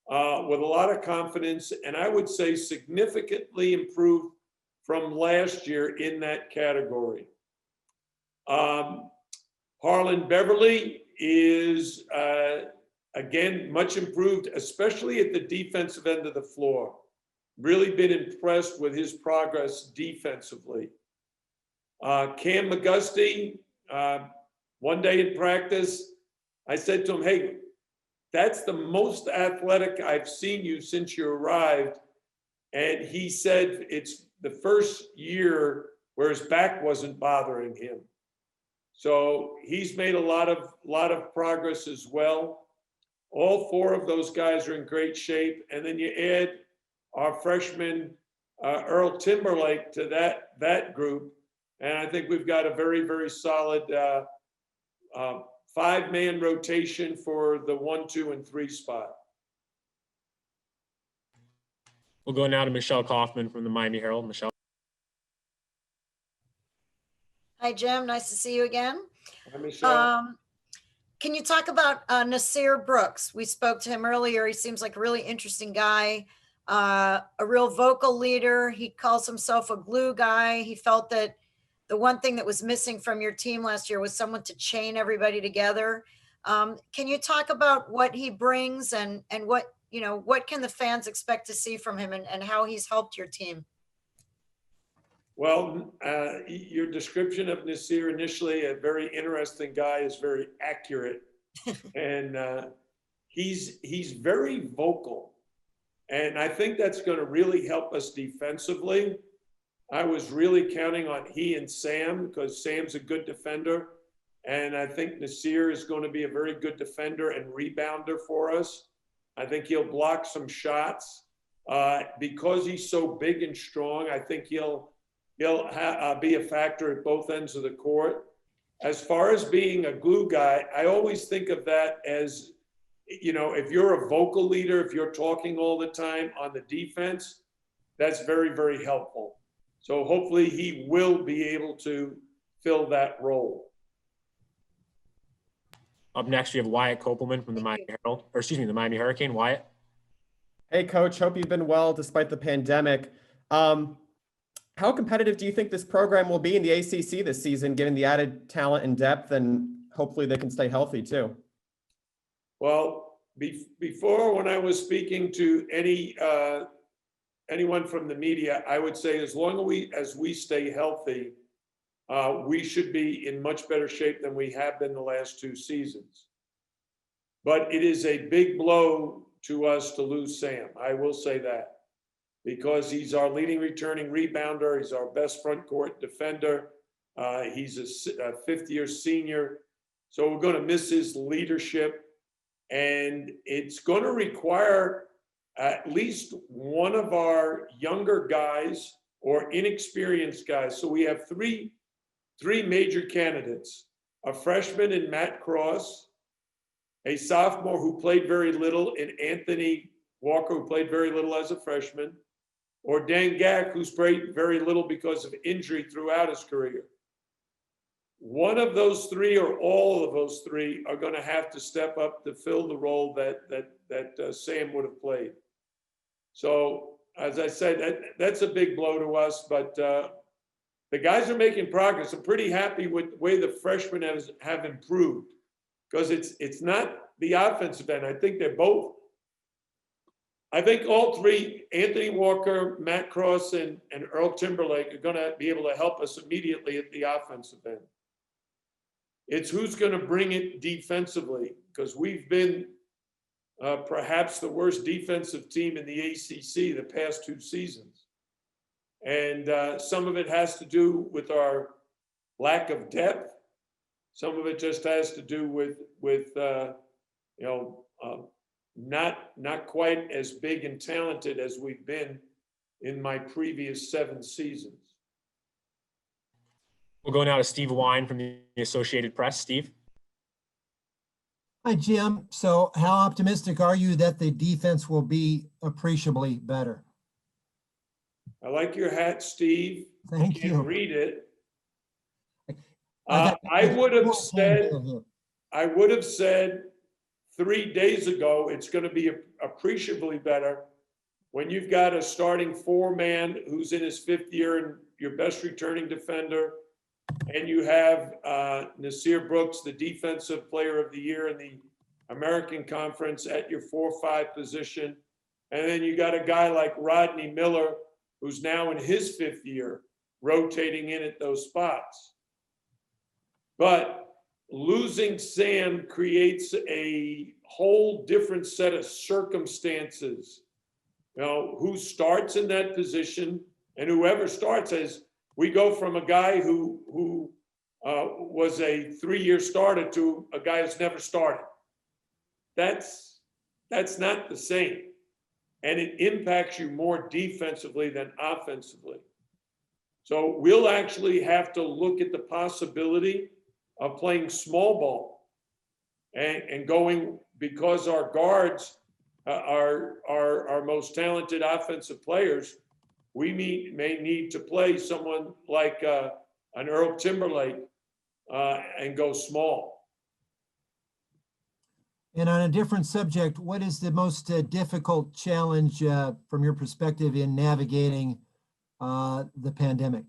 with a lot of confidence, and I would say significantly improved from last year in that category. Harlan Beverly is, again, much improved, especially at the defensive end of the floor. Really been impressed with his progress defensively. Cam McGusty, one day in practice, I said to him, hey, that's the most athletic I've seen you since you arrived. And he said it's the first year where his back wasn't bothering him. So he's made a lot of progress as well. All 4 of those guys are in great shape. And then you add our freshman, Earl Timberlake, to that group. And I think we've got a very, very solid 5-man rotation for the 1, 2, and 3 spot. We'll go now to Michelle Kaufman from the Miami Herald. Michelle. Hi, Jim. Nice to see you again. Hi, Michelle. Can you talk about Nasir Brooks? We spoke to him earlier. He seems like a really interesting guy, a real vocal leader. He calls himself a glue guy. He felt that the one thing that was missing from your team last year was someone to chain everybody together. Can you talk about what he brings and what, what can the fans expect to see from him and how he's helped your team? Well, your description of Nasir initially, a very interesting guy, is very accurate. And he's very vocal. And I think that's going to really help us defensively. I was really counting on he and Sam, because Sam's a good defender. And I think Nasir is going to be a very good defender and rebounder for us. I think he'll block some shots. Because he's so big and strong, I think he'll be a factor at both ends of the court. As far as being a glue guy, I always think of that as, if you're a vocal leader, if you're talking all the time on the defense, that's very, very helpful. So hopefully he will be able to fill that role. Up next, we have Wyatt Kopelman from the Miami Herald, or excuse me, the Miami Hurricane. Wyatt. Hey, Coach. Hope you've been well despite the pandemic. How competitive do you think this program will be in the ACC this season, given the added talent and depth, and hopefully they can stay healthy too? Well, before, when I was speaking to anyone from the media, I would say as long as we stay healthy, we should be in much better shape than we have been the last 2 seasons. But it is a big blow to us to lose Sam. I will say that, because he's our leading returning rebounder. He's our best front court defender. He's a 5th-year senior. So we're going to miss his leadership. And it's going to require at least one of our younger guys or inexperienced guys. So we have three major candidates: a freshman in Matt Cross, a sophomore who played very little in Anthony Walker, who played very little as a freshman, or Dan Gack, who's played very little because of injury throughout his career. One of those 3 or all of those 3 are going to have to step up to fill the role that Sam would have played. So, as I said, that's a big blow to us, but the guys are making progress. I'm pretty happy with the way the freshmen have improved, because it's not the offensive end. I think they're both. I think all 3, Anthony Walker, Matt Cross, and Earl Timberlake, are going to be able to help us immediately at the offensive end. It's who's going to bring it defensively, because we've been perhaps the worst defensive team in the ACC the past 2 seasons. And some of it has to do with our lack of depth. Some of it just has to do with not quite as big and talented as we've been in my previous 7 seasons. We'll go now to Steve Wine from the Associated Press. Steve. Hi, Jim. So how optimistic are you that the defense will be appreciably better? I like your hat, Steve. Thank you. Read it. I would have said 3 days ago it's going to be appreciably better when you've got a starting 4-man who's in his 5th year and your best returning defender, and you have Nasir Brooks, the defensive player of the year in the American Conference, at your 4-5 position. And then you got a guy like Rodney Miller, who's now in his 5th year, rotating in at those spots. But losing Sam creates a whole different set of circumstances. You know, who starts in that position, and whoever starts, as we go from a guy who was a 3-year starter to a guy who's never started. That's not the same. And it impacts you more defensively than offensively. So we'll actually have to look at the possibility of playing small ball and going, because our guards are our most talented offensive players. We may need to play someone like an Earl Timberlake and go small. And on a different subject, what is the most difficult challenge from your perspective in navigating the pandemic?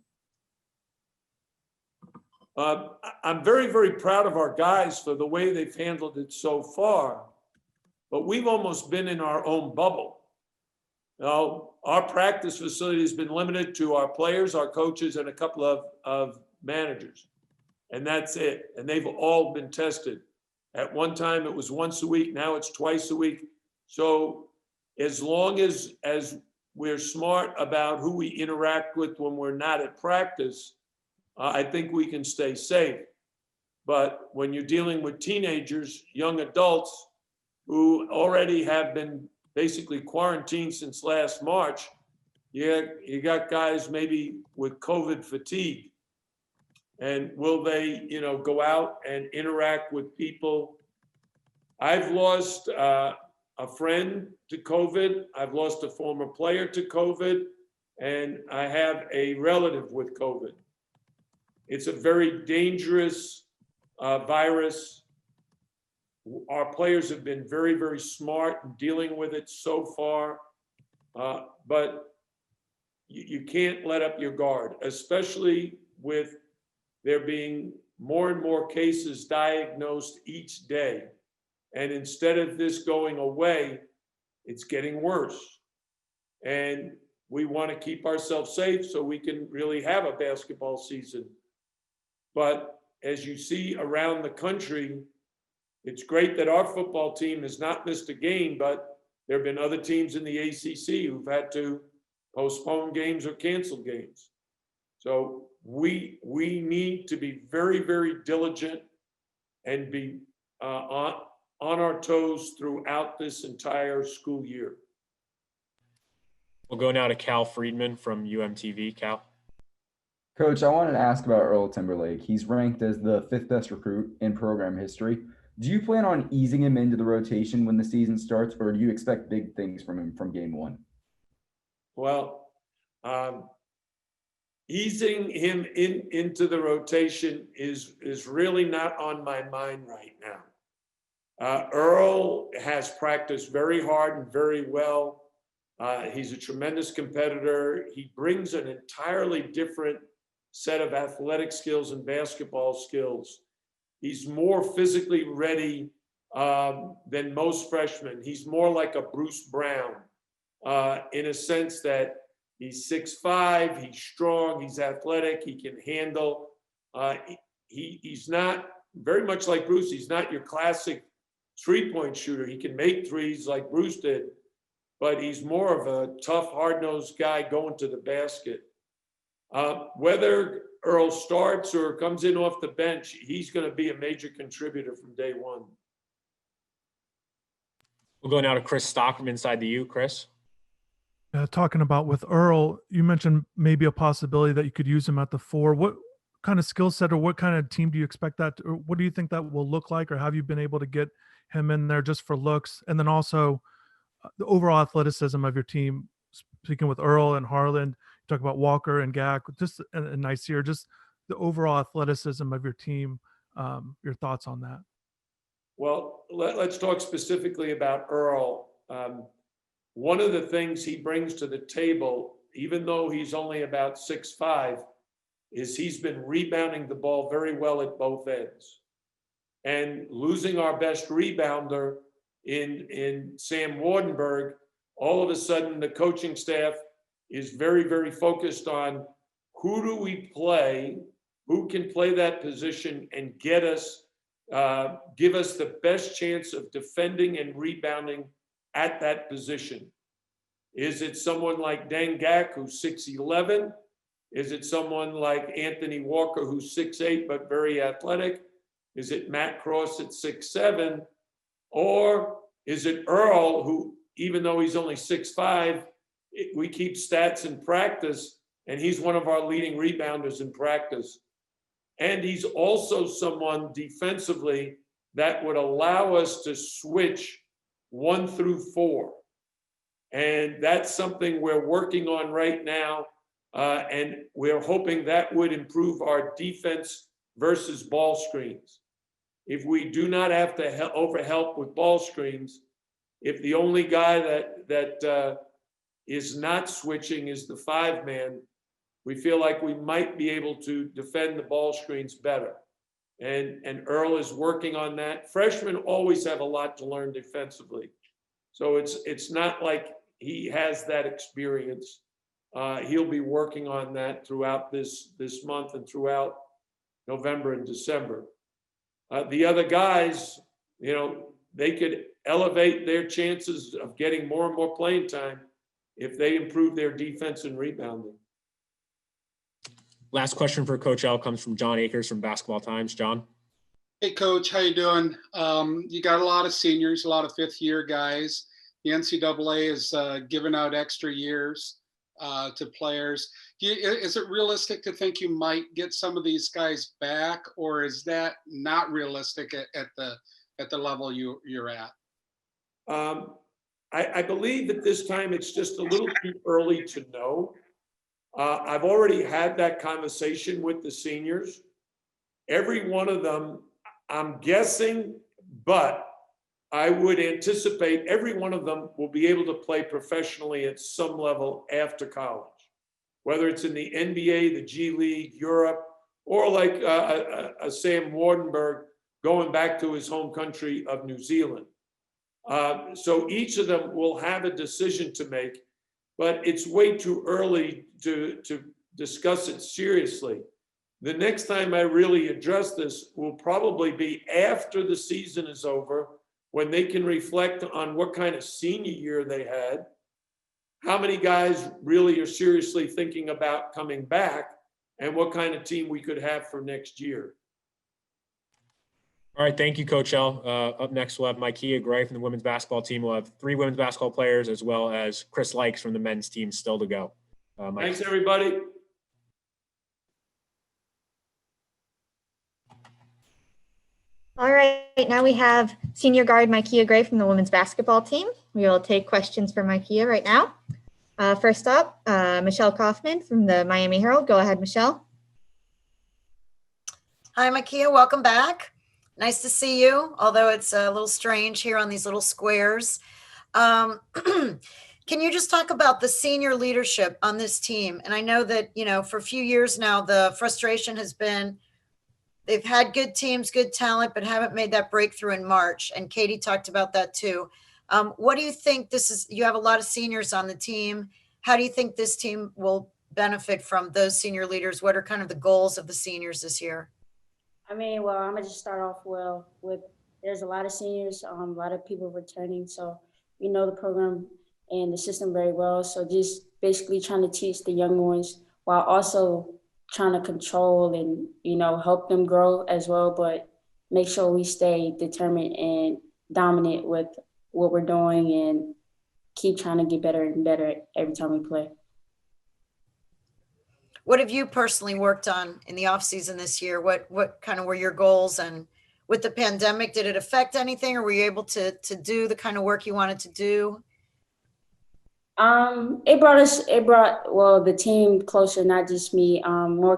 I'm very, very proud of our guys for the way they've handled it so far, but we've almost been in our own bubble. Now, our practice facility has been limited to our players, our coaches, and a couple of managers, and that's it. And they've all been tested. At one time, it was once a week. Now it's twice a week. So as long as we're smart about who we interact with when we're not at practice, I think we can stay safe. But when you're dealing with teenagers, young adults who already have been basically quarantined since last March, you got guys maybe with COVID fatigue. And will they, go out and interact with people? I've lost a friend to COVID. I've lost a former player to COVID, and I have a relative with COVID. It's a very dangerous virus. Our players have been very, very smart in dealing with it so far, but you can't let up your guard, especially with there being more and more cases diagnosed each day. And instead of this going away, it's getting worse. And we want to keep ourselves safe so we can really have a basketball season. But as you see around the country, it's great that our football team has not missed a game, but there have been other teams in the ACC who've had to postpone games or cancel games. So we need to be very, very diligent and be on our toes throughout this entire school year. We'll go now to Cal Friedman from UMTV. Cal. Coach, I wanted to ask about Earl Timberlake. He's ranked as the 5th best recruit in program history. Do you plan on easing him into the rotation when the season starts, or do you expect big things from him from game one? Well, easing him into the rotation is really not on my mind right now. Earl has practiced very hard and very well. He's a tremendous competitor. He brings an entirely different set of athletic skills and basketball skills. He's more physically ready than most freshmen. He's more like a Bruce Brown in a sense that he's 6'5", he's strong, he's athletic, he can handle. He's not, very much like Bruce, he's not your classic three-point shooter. He can make threes like Bruce did, but he's more of a tough, hard-nosed guy going to the basket. Whether Earl starts or comes in off the bench, he's going to be a major contributor from day one. We'll go now to Chris Stock from Inside the U. Chris. Talking about with Earl, you mentioned maybe a possibility that you could use him at the 4. What kind of skill set or what kind of team do you expect that, or what do you think that will look like, or have you been able to get him in there just for looks? And then also the overall athleticism of your team, speaking with Earl and Harlan, you talk about Walker and Gak, just and Nasir, just the overall athleticism of your team, your thoughts on that. Well, let's talk specifically about Earl. One of the things he brings to the table, even though he's only about 6'5", is he's been rebounding the ball very well at both ends. And losing our best rebounder in Sam Wardenberg, all of a sudden the coaching staff is very, very focused on who do we play, who can play that position and get us, give us the best chance of defending and rebounding at that position. Is it someone like Dengak, who's 6'11"? Is it someone like Anthony Walker, who's 6'8", but very athletic? Is it Matt Cross at 6'7"? Or is it Earl, who, even though he's only 6'5", we keep stats in practice, and he's one of our leading rebounders in practice. And he's also someone defensively that would allow us to switch 1 through 4. And that's something we're working on right now. And we're hoping that would improve our defense versus ball screens. If we do not have to overhelp with ball screens, if the only guy that is not switching is the 5-man, we feel like we might be able to defend the ball screens better. And Earl is working on that. Freshmen always have a lot to learn defensively. So it's not like he has that experience. He'll be working on that throughout this month and throughout November and December. The other guys, they could elevate their chances of getting more and more playing time if they improve their defense and rebounding. Last question for Coach L comes from John Akers from Basketball Times. John. Hey, Coach, how you doing? You got a lot of seniors, a lot of fifth-year guys. The NCAA is giving out extra years to players. Is it realistic to think you might get some of these guys back, or is that not realistic at the level you're at? I believe at this time it's just a little too early to know. I've already had that conversation with the seniors. Every one of them, I'm guessing, but I would anticipate every one of them will be able to play professionally at some level after college, whether it's in the NBA, the G League, Europe, or like a Sam Wardenberg going back to his home country of New Zealand. So each of them will have a decision to make, but it's way too early to discuss it seriously. The next time I really address this will probably be after the season is over, when they can reflect on what kind of senior year they had, how many guys really are seriously thinking about coming back, and what kind of team we could have for next year. All right, thank you, Coach L. Up next, we'll have Nikia Gray from the women's basketball team. We'll have 3 women's basketball players, as well as Chris Lykes from the men's team still to go. Thanks, everybody. All right, now we have senior guard Nikia Gray from the women's basketball team. We will take questions for Nikia right now. First up, Michelle Kaufman from the Miami Herald. Go ahead, Michelle. Hi, Nikia. Welcome back. Nice to see you, although it's a little strange here on these little squares. Can you just talk about the senior leadership on this team? And I know that, for a few years now, the frustration has been they've had good teams, good talent, but haven't made that breakthrough in March. And Katie talked about that too. What do you think you have a lot of seniors on the team. How do you think this team will benefit from those senior leaders? What are kind of the goals of the seniors this year? I'm going to just start off with there's a lot of seniors, a lot of people returning. So we know the program and the system very well. So just basically trying to teach the young ones while also trying to control and, help them grow as well, but make sure we stay determined and dominant with what we're doing and keep trying to get better and better every time we play. What have you personally worked on in the off season this year? What kind of were your goals? And with the pandemic, did it affect anything, or were you able to do the kind of work you wanted to do? It brought the team closer, not just me, more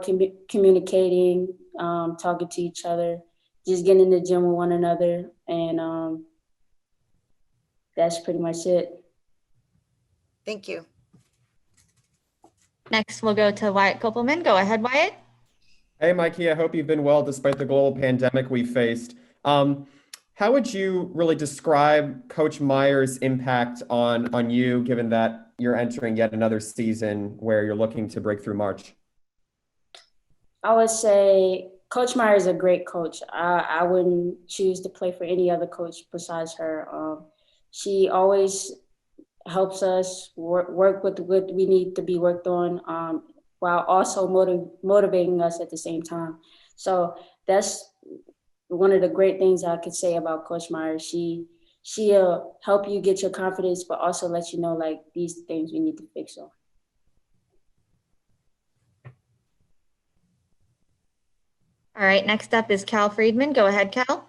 communicating, talking to each other, just getting in the gym with one another. And that's pretty much it. Thank you. Next, we'll go to Wyatt Kopelman. Go ahead, Wyatt. Hey, Mikey, I hope you've been well despite the global pandemic we faced. How would you really describe Coach Meier's impact on you, given that you're entering yet another season where you're looking to break through March? I would say Coach Meier is a great coach. I wouldn't choose to play for any other coach besides her. She always helps us work with what we need to be worked on, while also motivating us at the same time. So that's one of the great things I could say about Coach Meier. She'll help you get your confidence, but also let you know, like, these things we need to fix on. All right, next up is Cal Friedman. Go ahead, Cal.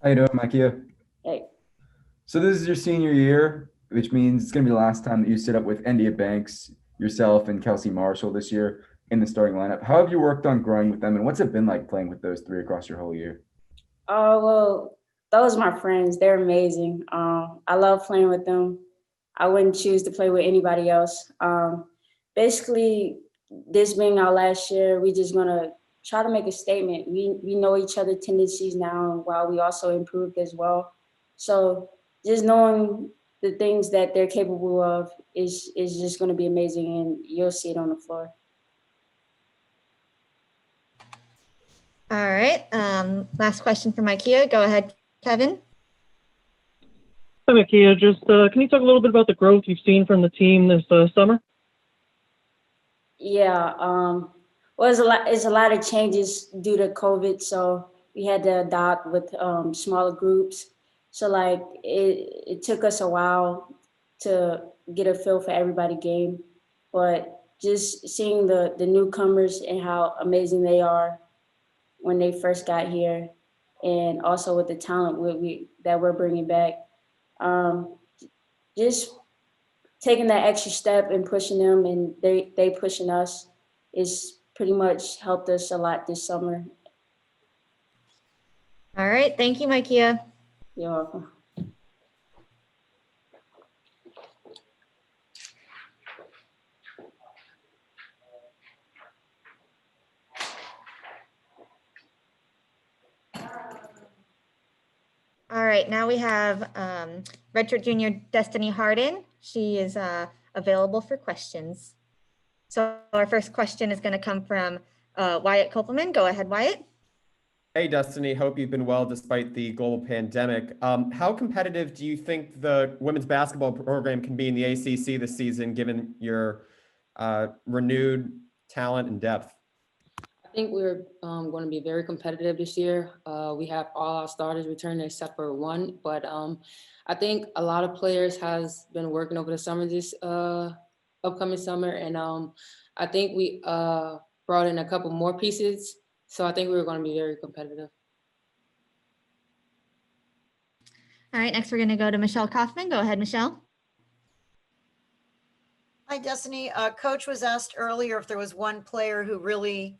How you doing, Nikia? Hey. So this is your senior year, which means it's going to be the last time that you sit up with India Banks, yourself, and Kelsey Marshall this year in the starting lineup. How have you worked on growing with them, and what's it been like playing with those three across your whole year? Oh, well, those are my friends. They're amazing. I love playing with them. I wouldn't choose to play with anybody else. Basically, this being our last year, we just gonna try to make a statement. We know each other tendencies now, while we also improved as well. So just knowing the things that they're capable of is just going to be amazing, and you'll see it on the floor. All right. Last question from Nikia. Go ahead, Kevin. Hi, Nikia. Just can you talk a little bit about the growth you've seen from the team this summer? Yeah. Well, it's a lot of changes due to COVID, so we had to adopt with smaller groups. So like it took us a while to get a feel for everybody game, but just seeing the newcomers and how amazing they are when they first got here, and also with the talent that we're bringing back, just taking that extra step and pushing them, and they pushing us, is pretty much helped us a lot this summer. All right. Thank you, Nikia. You're welcome. All right. Now we have redshirt junior Destiny Harden. She is available for questions. So our first question is going to come from Wyatt Kopelman. Go ahead, Wyatt. Hey, Destiny. Hope you've been well despite the global pandemic. How competitive do you think the women's basketball program can be in the ACC this season, given your renewed talent and depth? I think we're going to be very competitive this year. We have all our starters returning except for one, but I think a lot of players has been working over the summer, this upcoming summer, and I think we brought in a couple more pieces. So I think we're going to be very competitive. All right, next we're going to go to Michelle Kaufman. Go ahead, Michelle. Hi, Destiny. Coach was asked earlier if there was one player who really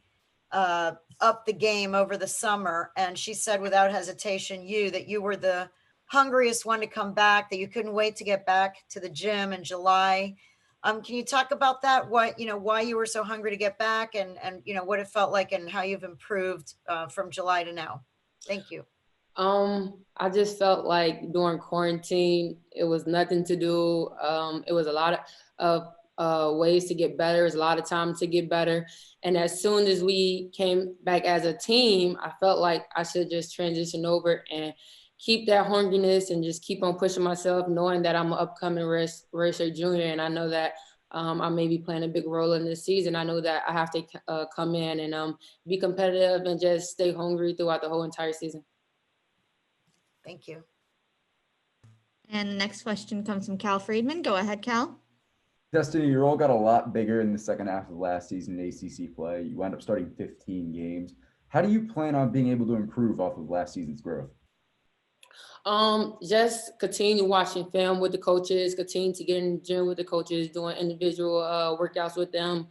upped the game over the summer, and she said without hesitation, that you were the hungriest one to come back, that you couldn't wait to get back to the gym in July. Can you talk about that? Why you were so hungry to get back, and what it felt like and how you've improved from July to now? Thank you. I just felt like during quarantine, it was nothing to do. It was a lot of ways to get better. It was a lot of time to get better. And as soon as we came back as a team, I felt like I should just transition over and keep that hungriness and just keep on pushing myself, knowing that I'm an upcoming redshirt junior. And I know that I may be playing a big role in this season. I know that I have to come in and be competitive and just stay hungry throughout the whole entire season. Thank you. And the next question comes from Cal Friedman. Go ahead, Cal. Destiny, your role got a lot bigger in the second half of last season in ACC play. You wound up starting 15 games. How do you plan on being able to improve off of last season's growth? Just continue watching film with the coaches, continue to get in the gym with the coaches, doing individual workouts with them.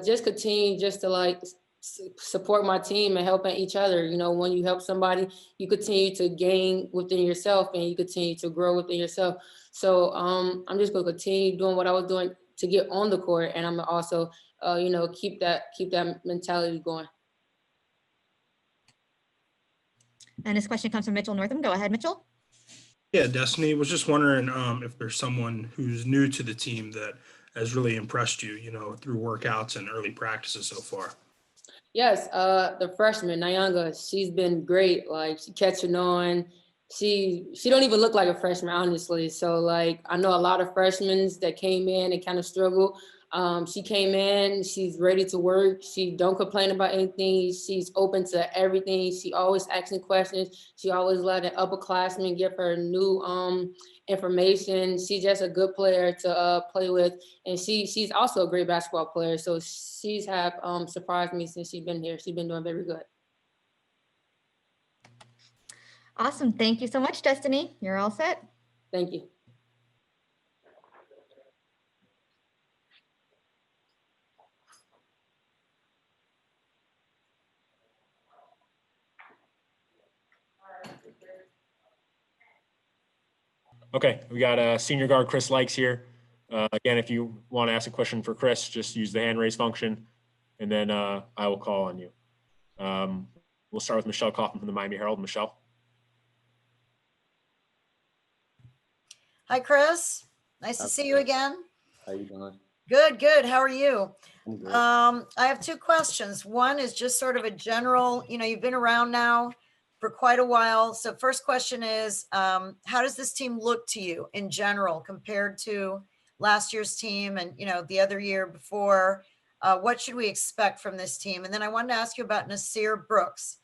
Just continue just to like support my team and helping each other. You know, when you help somebody, you continue to gain within yourself and you continue to grow within yourself. So I'm just going to continue doing what I was doing to get on the court, and I'm also, you know, keep that mentality going. And this question comes from Mitchell Northam. Go ahead, Mitchell. Yeah, Destiny, was just wondering if there's someone who's new to the team that has really impressed you, you know, through workouts and early practices so far. Yes, the freshman Nyanga, she's been great. Like, she catching on. She don't even look like a freshman, honestly. So like, I know a lot of freshmen that came in and kind of struggled. She came in, she's ready to work. She don't complain about anything. She's open to everything. She always asking questions. She always let an upperclassman give her new information. She's just a good player to play with. And she's also a great basketball player. So she's have surprised me since she's been here. She's been doing very good. Awesome. Thank you so much, Destiny. You're all set. Thank you. Okay, we got senior guard Chris Lykes here. Again, if you want to ask a question for Chris, just use the hand raise function, and then I will call on you. We'll start with Michelle Kaufman from the Miami Herald. Michelle. Hi, Chris. Nice to see you again. How you doing? Good, good. How are you? I'm good. I have two questions. One is just sort of a general, you know, you've been around now for quite a while. So first question is, how does this team look to you in general compared to last year's team and, you know, the other year before? What should we expect from this team? And then I wanted to ask you about Nasir Brooks.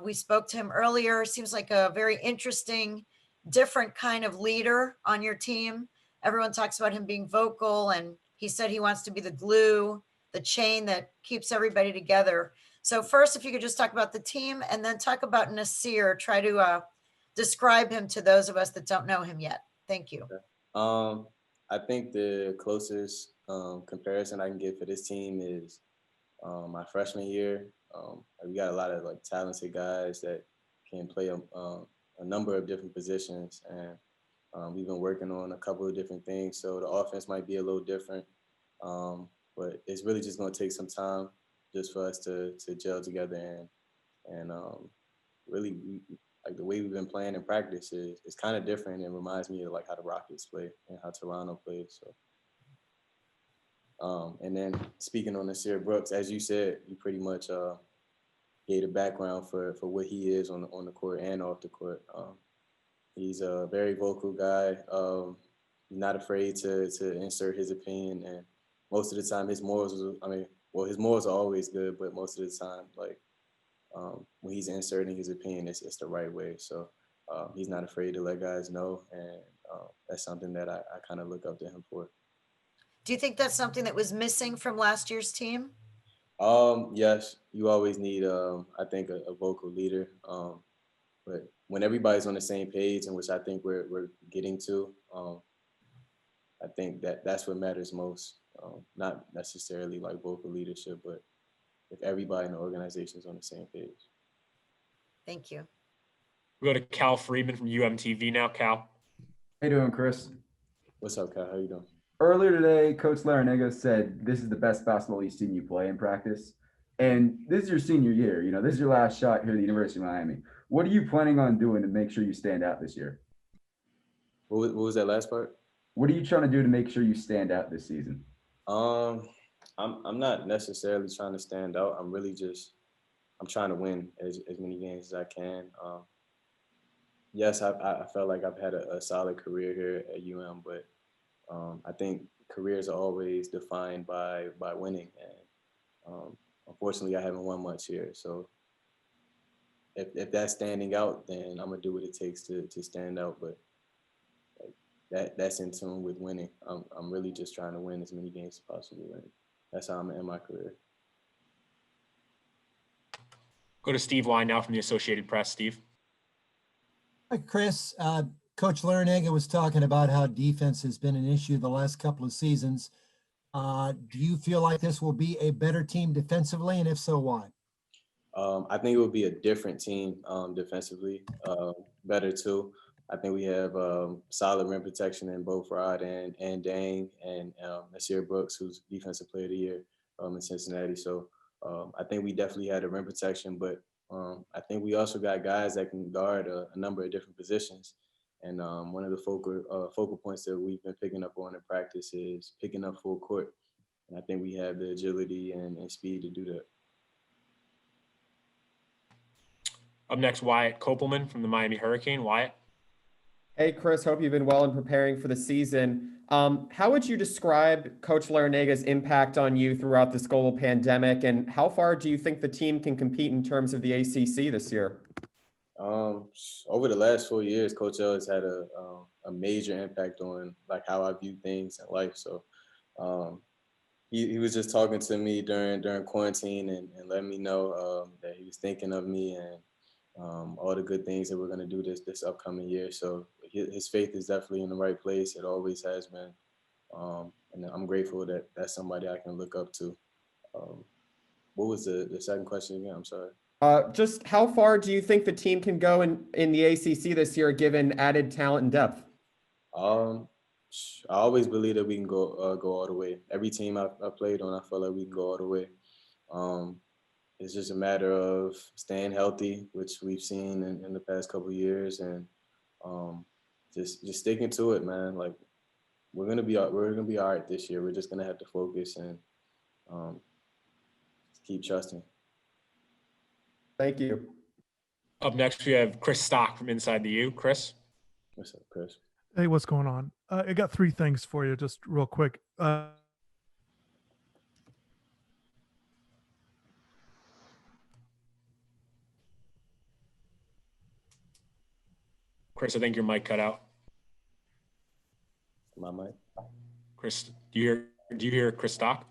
We spoke to him earlier. Seems like a very interesting, different kind of leader on your team. Everyone talks about him being vocal, and he said he wants to be the glue, the chain that keeps everybody together. So first, if you could just talk about the team and then talk about Nasir, try to describe him to those of us that don't know him yet. Thank you. I think the closest comparison I can give for this team is my freshman year. We got a lot of like talented guys that can play a number of different positions, and we've been working on a couple of different things. So the offense might be a little different, but it's really just going to take some time just for us to gel together and really like the way we've been playing in practice is kind of different and reminds me of like how the Rockets play and how Toronto plays. So, and then speaking on Nasir Brooks, as you said, you pretty much gave a background for what he is on the court and off the court. He's a very vocal guy. He's not afraid to insert his opinion, and most of the time his morals are always good, but most of the time, like when he's inserting his opinion, it's the right way. So he's not afraid to let guys know, and that's something that I kind of look up to him for. Do you think that's something that was missing from last year's team? Yes, you always need, I think, a vocal leader. But when everybody's on the same page, and which I think we're getting to, I think that's what matters most. Not necessarily like vocal leadership, but if everybody in the organization is on the same page. Thank you. We'll go to Cal Friedman from UMTV now. Cal. How you doing, Chris? What's up, Cal? How you doing? Earlier today, Coach Larrañaga said this is the best basketball he's seen you play in practice. And this is your senior year. You know, this is your last shot here at the University of Miami. What are you planning on doing to make sure you stand out this year? What was that last part? What are you trying to do to make sure you stand out this season? I'm not necessarily trying to stand out. I'm trying to win as many games as I can. Yes, I felt like I've had a solid career here at UM, but I think careers are always defined by winning. And unfortunately, I haven't won much here. So if that's standing out, then I'm gonna do what it takes to stand out. But like, that's in tune with winning. I'm really just trying to win as many games as possible, and that's how I'm gonna end my career. Go to Steve Wine now from the Associated Press. Steve. Hi, Chris. Coach Larrañaga was talking about how defense has been an issue the last couple of seasons. Do you feel like this will be a better team defensively, and if so, why? I think it will be a different team defensively, better too. I think we have solid rim protection in both Rod and Dang, and Nasir Brooks, who's Defensive Player of the Year in Cincinnati. So I think we definitely had a rim protection, but I think we also got guys that can guard a number of different positions. And one of the focal points that we've been picking up on in practice is picking up full court. And I think we have the agility and speed to do that. Up next, Wyatt Kopelman from the Miami Hurricane. Wyatt. Hey, Chris, hope you've been well in preparing for the season. How would you describe Coach Larrañaga's impact on you throughout this global pandemic, and how far do you think the team can compete in terms of the ACC this year? Over the last 4 years, Coach L has had a major impact on like how I view things in life. So he was just talking to me during quarantine and letting me know that he was thinking of me and all the good things that we're going to do this upcoming year. So his faith is definitely in the right place. It always has been. And I'm grateful that that's somebody I can look up to. What was the second question again? I'm sorry. Just how far do you think the team can go in the ACC this year, given added talent and depth? I always believe that we can go all the way. Every team I played on, I feel like we can go all the way. It's just a matter of staying healthy, which we've seen in the past couple of years, and just sticking to it, man. Like we're gonna be all right this year. We're just gonna have to focus and keep trusting. Thank you. Up next, we have Chris Stock from Inside the U. Chris. What's up, Chris? Hey, what's going on? I got three things for you, just real quick. Chris, I think your mic cut out. My mic. Chris, do you hear Chris Stock?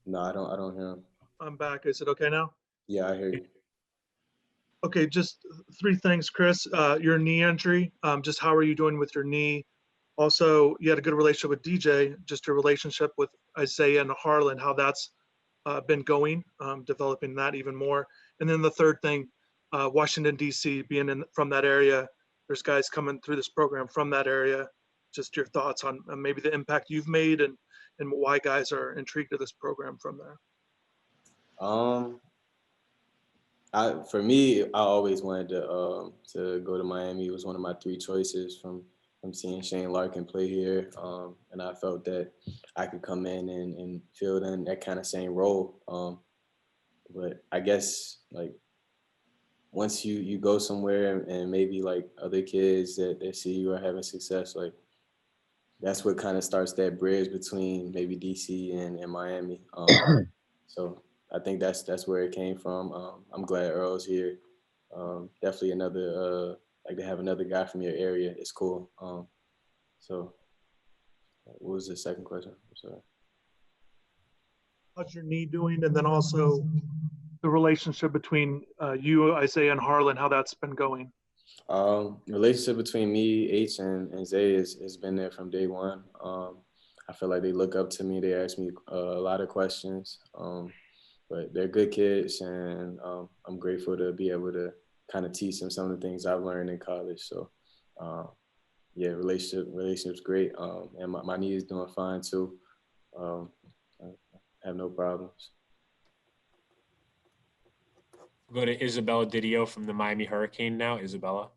No, I don't hear him. I'm back. Is it okay now? Yeah, I hear you. Okay, just three things, Chris. Your knee injury, just how are you doing with your knee? Also, you had a good relationship with DJ, just your relationship with Isaiah and Harden, how that's been going, developing that even more. And then the third thing, Washington, D.C., being from that area, there's guys coming through this program from that area. Just your thoughts on maybe the impact you've made and why guys are intrigued to this program from there. For me, I always wanted to go to Miami. It was one of my three choices from seeing Shane Larkin play here, and I felt that I could come in and fill in that kind of same role. But I guess like once you go somewhere and maybe like other kids that see you are having success, like that's what kind of starts that bridge between maybe DC and Miami. So I think that's where it came from. I'm glad Earl's here. Definitely another like to have another guy from your area. It's cool. So what was the second question? I'm sorry. How's your knee doing? And then also the relationship between you, Isaiah, and Harlan, how that's been going. Relationship between me, H, and Zay has been there from day one. I feel like they look up to me. They ask me a lot of questions. But they're good kids, and I'm grateful to be able to kind of teach them some of the things I've learned in college. So, yeah, relationship's great, and my knee is doing fine too. I have no problems. We'll go to Isabella Didio from the Miami Hurricane now. Isabella.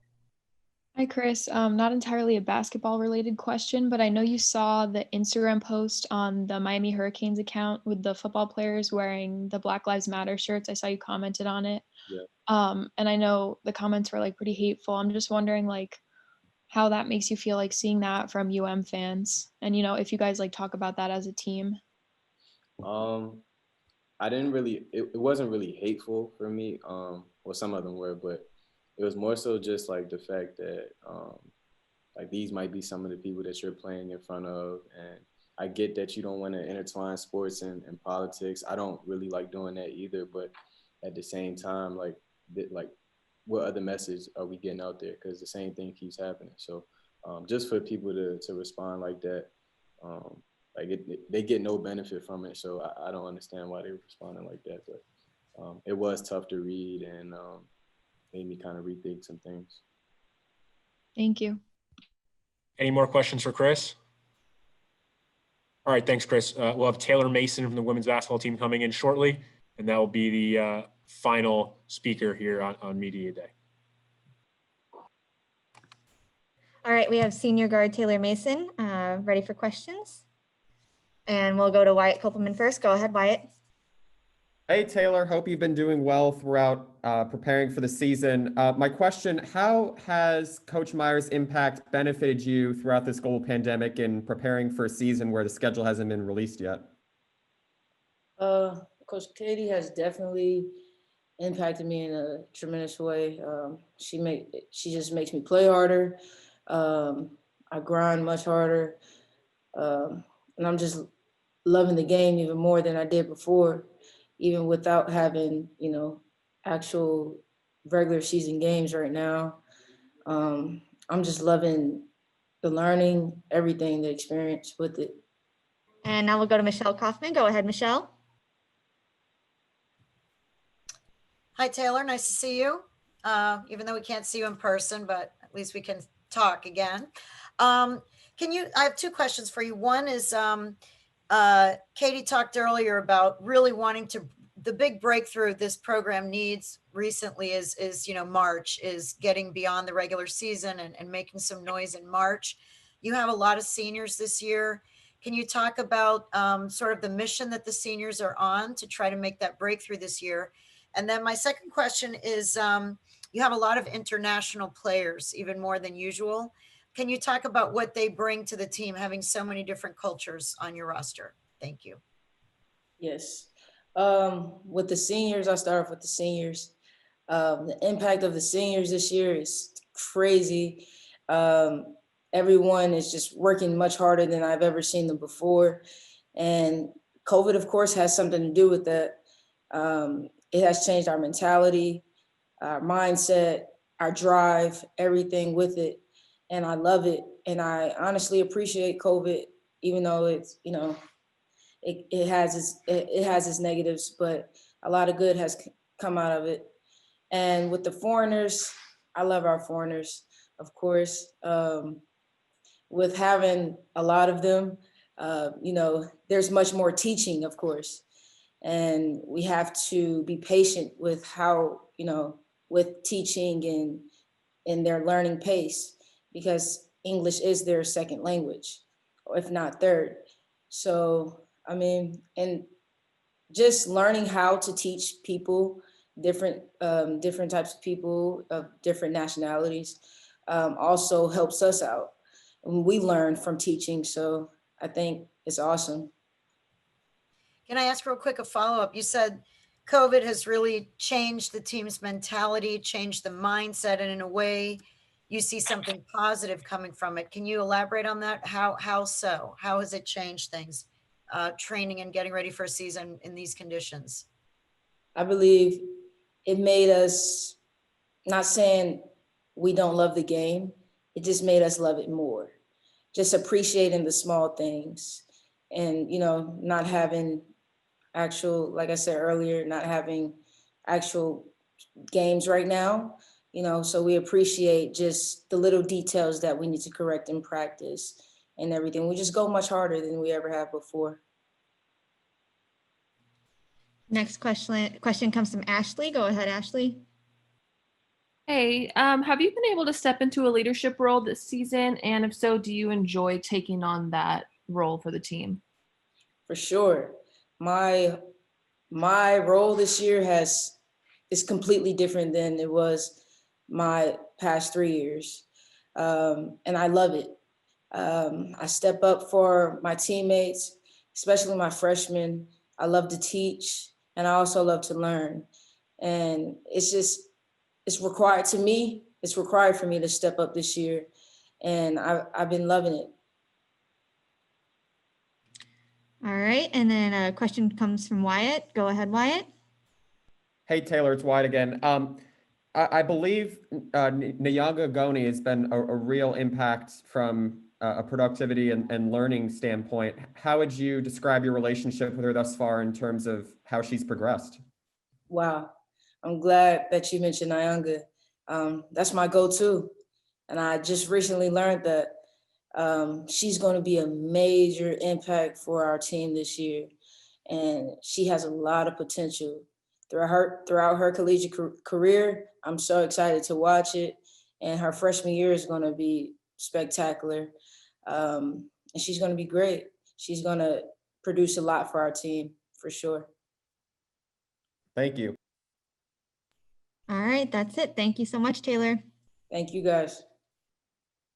Hi, Chris. Not entirely a basketball related question, but I know you saw the Instagram post on the Miami Hurricanes account with the football players wearing the Black Lives Matter shirts. I saw you commented on it. Yeah. And I know the comments were like pretty hateful. I'm just wondering, like, how that makes you feel, like seeing that from fans, and if you guys like talk about that as a team. I didn't really, it wasn't really hateful for me. Well, some of them were, but it was more so just like the fact that like these might be some of the people that you're playing in front of. And I get that you don't want to intertwine sports and politics. I don't really like doing that either, but at the same time, like what other message are we getting out there? Because the same thing keeps happening. So just for people to respond like that, they get no benefit from it. So I don't understand why they were responding like that. But it was tough to read and made me kind of rethink some things. Thank you. Any more questions for Chris? All right, thanks, Chris. We'll have Taylor Mason from the women's basketball team coming in shortly, and that will be the final speaker here on Media Day. All right, we have senior guard Taylor Mason ready for questions. And we'll go to Wyatt Kopelman first. Go ahead, Wyatt. Hey, Taylor. Hope you've been doing well throughout preparing for the season. My question, how has Coach Meier's impact benefited you throughout this global pandemic in preparing for a season where the schedule hasn't been released yet? Coach Katie has definitely impacted me in a tremendous way. She just makes me play harder. I grind much harder. And I'm just loving the game even more than I did before, even without having, actual regular season games right now. I'm just loving the learning, everything, the experience with it. And now we'll go to Michelle Kaufman. Go ahead, Michelle. Hi, Taylor. Nice to see you. Even though we can't see you in person, but at least we can talk again. I have two questions for you. One is, Katie talked earlier about really wanting the big breakthrough this program needs recently is March, is getting beyond the regular season and making some noise in March. You have a lot of seniors this year. Can you talk about sort of the mission that the seniors are on to try to make that breakthrough this year? And then my second question is, you have a lot of international players, even more than usual. Can you talk about what they bring to the team, having so many different cultures on your roster? Thank you. Yes. With the seniors, I'll start off with the seniors. The impact of the seniors this year is crazy. Everyone is just working much harder than I've ever seen them before. And COVID, of course, has something to do with that. It has changed our mentality, our mindset, our drive, everything with it. And I love it. And I honestly appreciate COVID, even though it's, it has its negatives, but a lot of good has come out of it. And with the foreigners, I love our foreigners, of course. With having a lot of them, there's much more teaching, of course. And we have to be patient with how, with teaching and in their learning pace, because English is their second language, or if not third. So, and just learning how to teach people, different types of people of different nationalities, also helps us out. And we learn from teaching, so I think it's awesome. Can I ask real quick a follow-up? You said COVID has really changed the team's mentality, changed the mindset, and in a way, you see something positive coming from it. Can you elaborate on that? How so? How has it changed things, training and getting ready for a season in these conditions? I believe it made us, not saying we don't love the game, it just made us love it more. Just appreciating the small things and, not having actual, like I said earlier, not having actual games right now. So we appreciate just the little details that we need to correct in practice and everything. We just go much harder than we ever have before. Next question comes from Ashley. Go ahead, Ashley. Hey, have you been able to step into a leadership role this season? And if so, do you enjoy taking on that role for the team? For sure. My role this year is completely different than it was my past 3 years. and I love it. I step up for my teammates, especially my freshmen. I love to teach, and I also love to learn. And it's required to me. It's required for me to step up this year, and I've been loving it. All right, and then a question comes from Wyatt. Go ahead, Wyatt. Hey, Taylor, it's Wyatt again. I believe Nikia Gray has been a real impact from a productivity and learning standpoint. How would you describe your relationship with her thus far in terms of how she's progressed? Wow, I'm glad that you mentioned Nikia. That's my go-to. And I just recently learned that she's going to be a major impact for our team this year. And she has a lot of potential. Throughout her collegiate career, I'm so excited to watch it. And her freshman year is going to be spectacular. And she's going to be great. She's going to produce a lot for our team, for sure. Thank you. All right, that's it. Thank you so much, Taylor. Thank you, guys.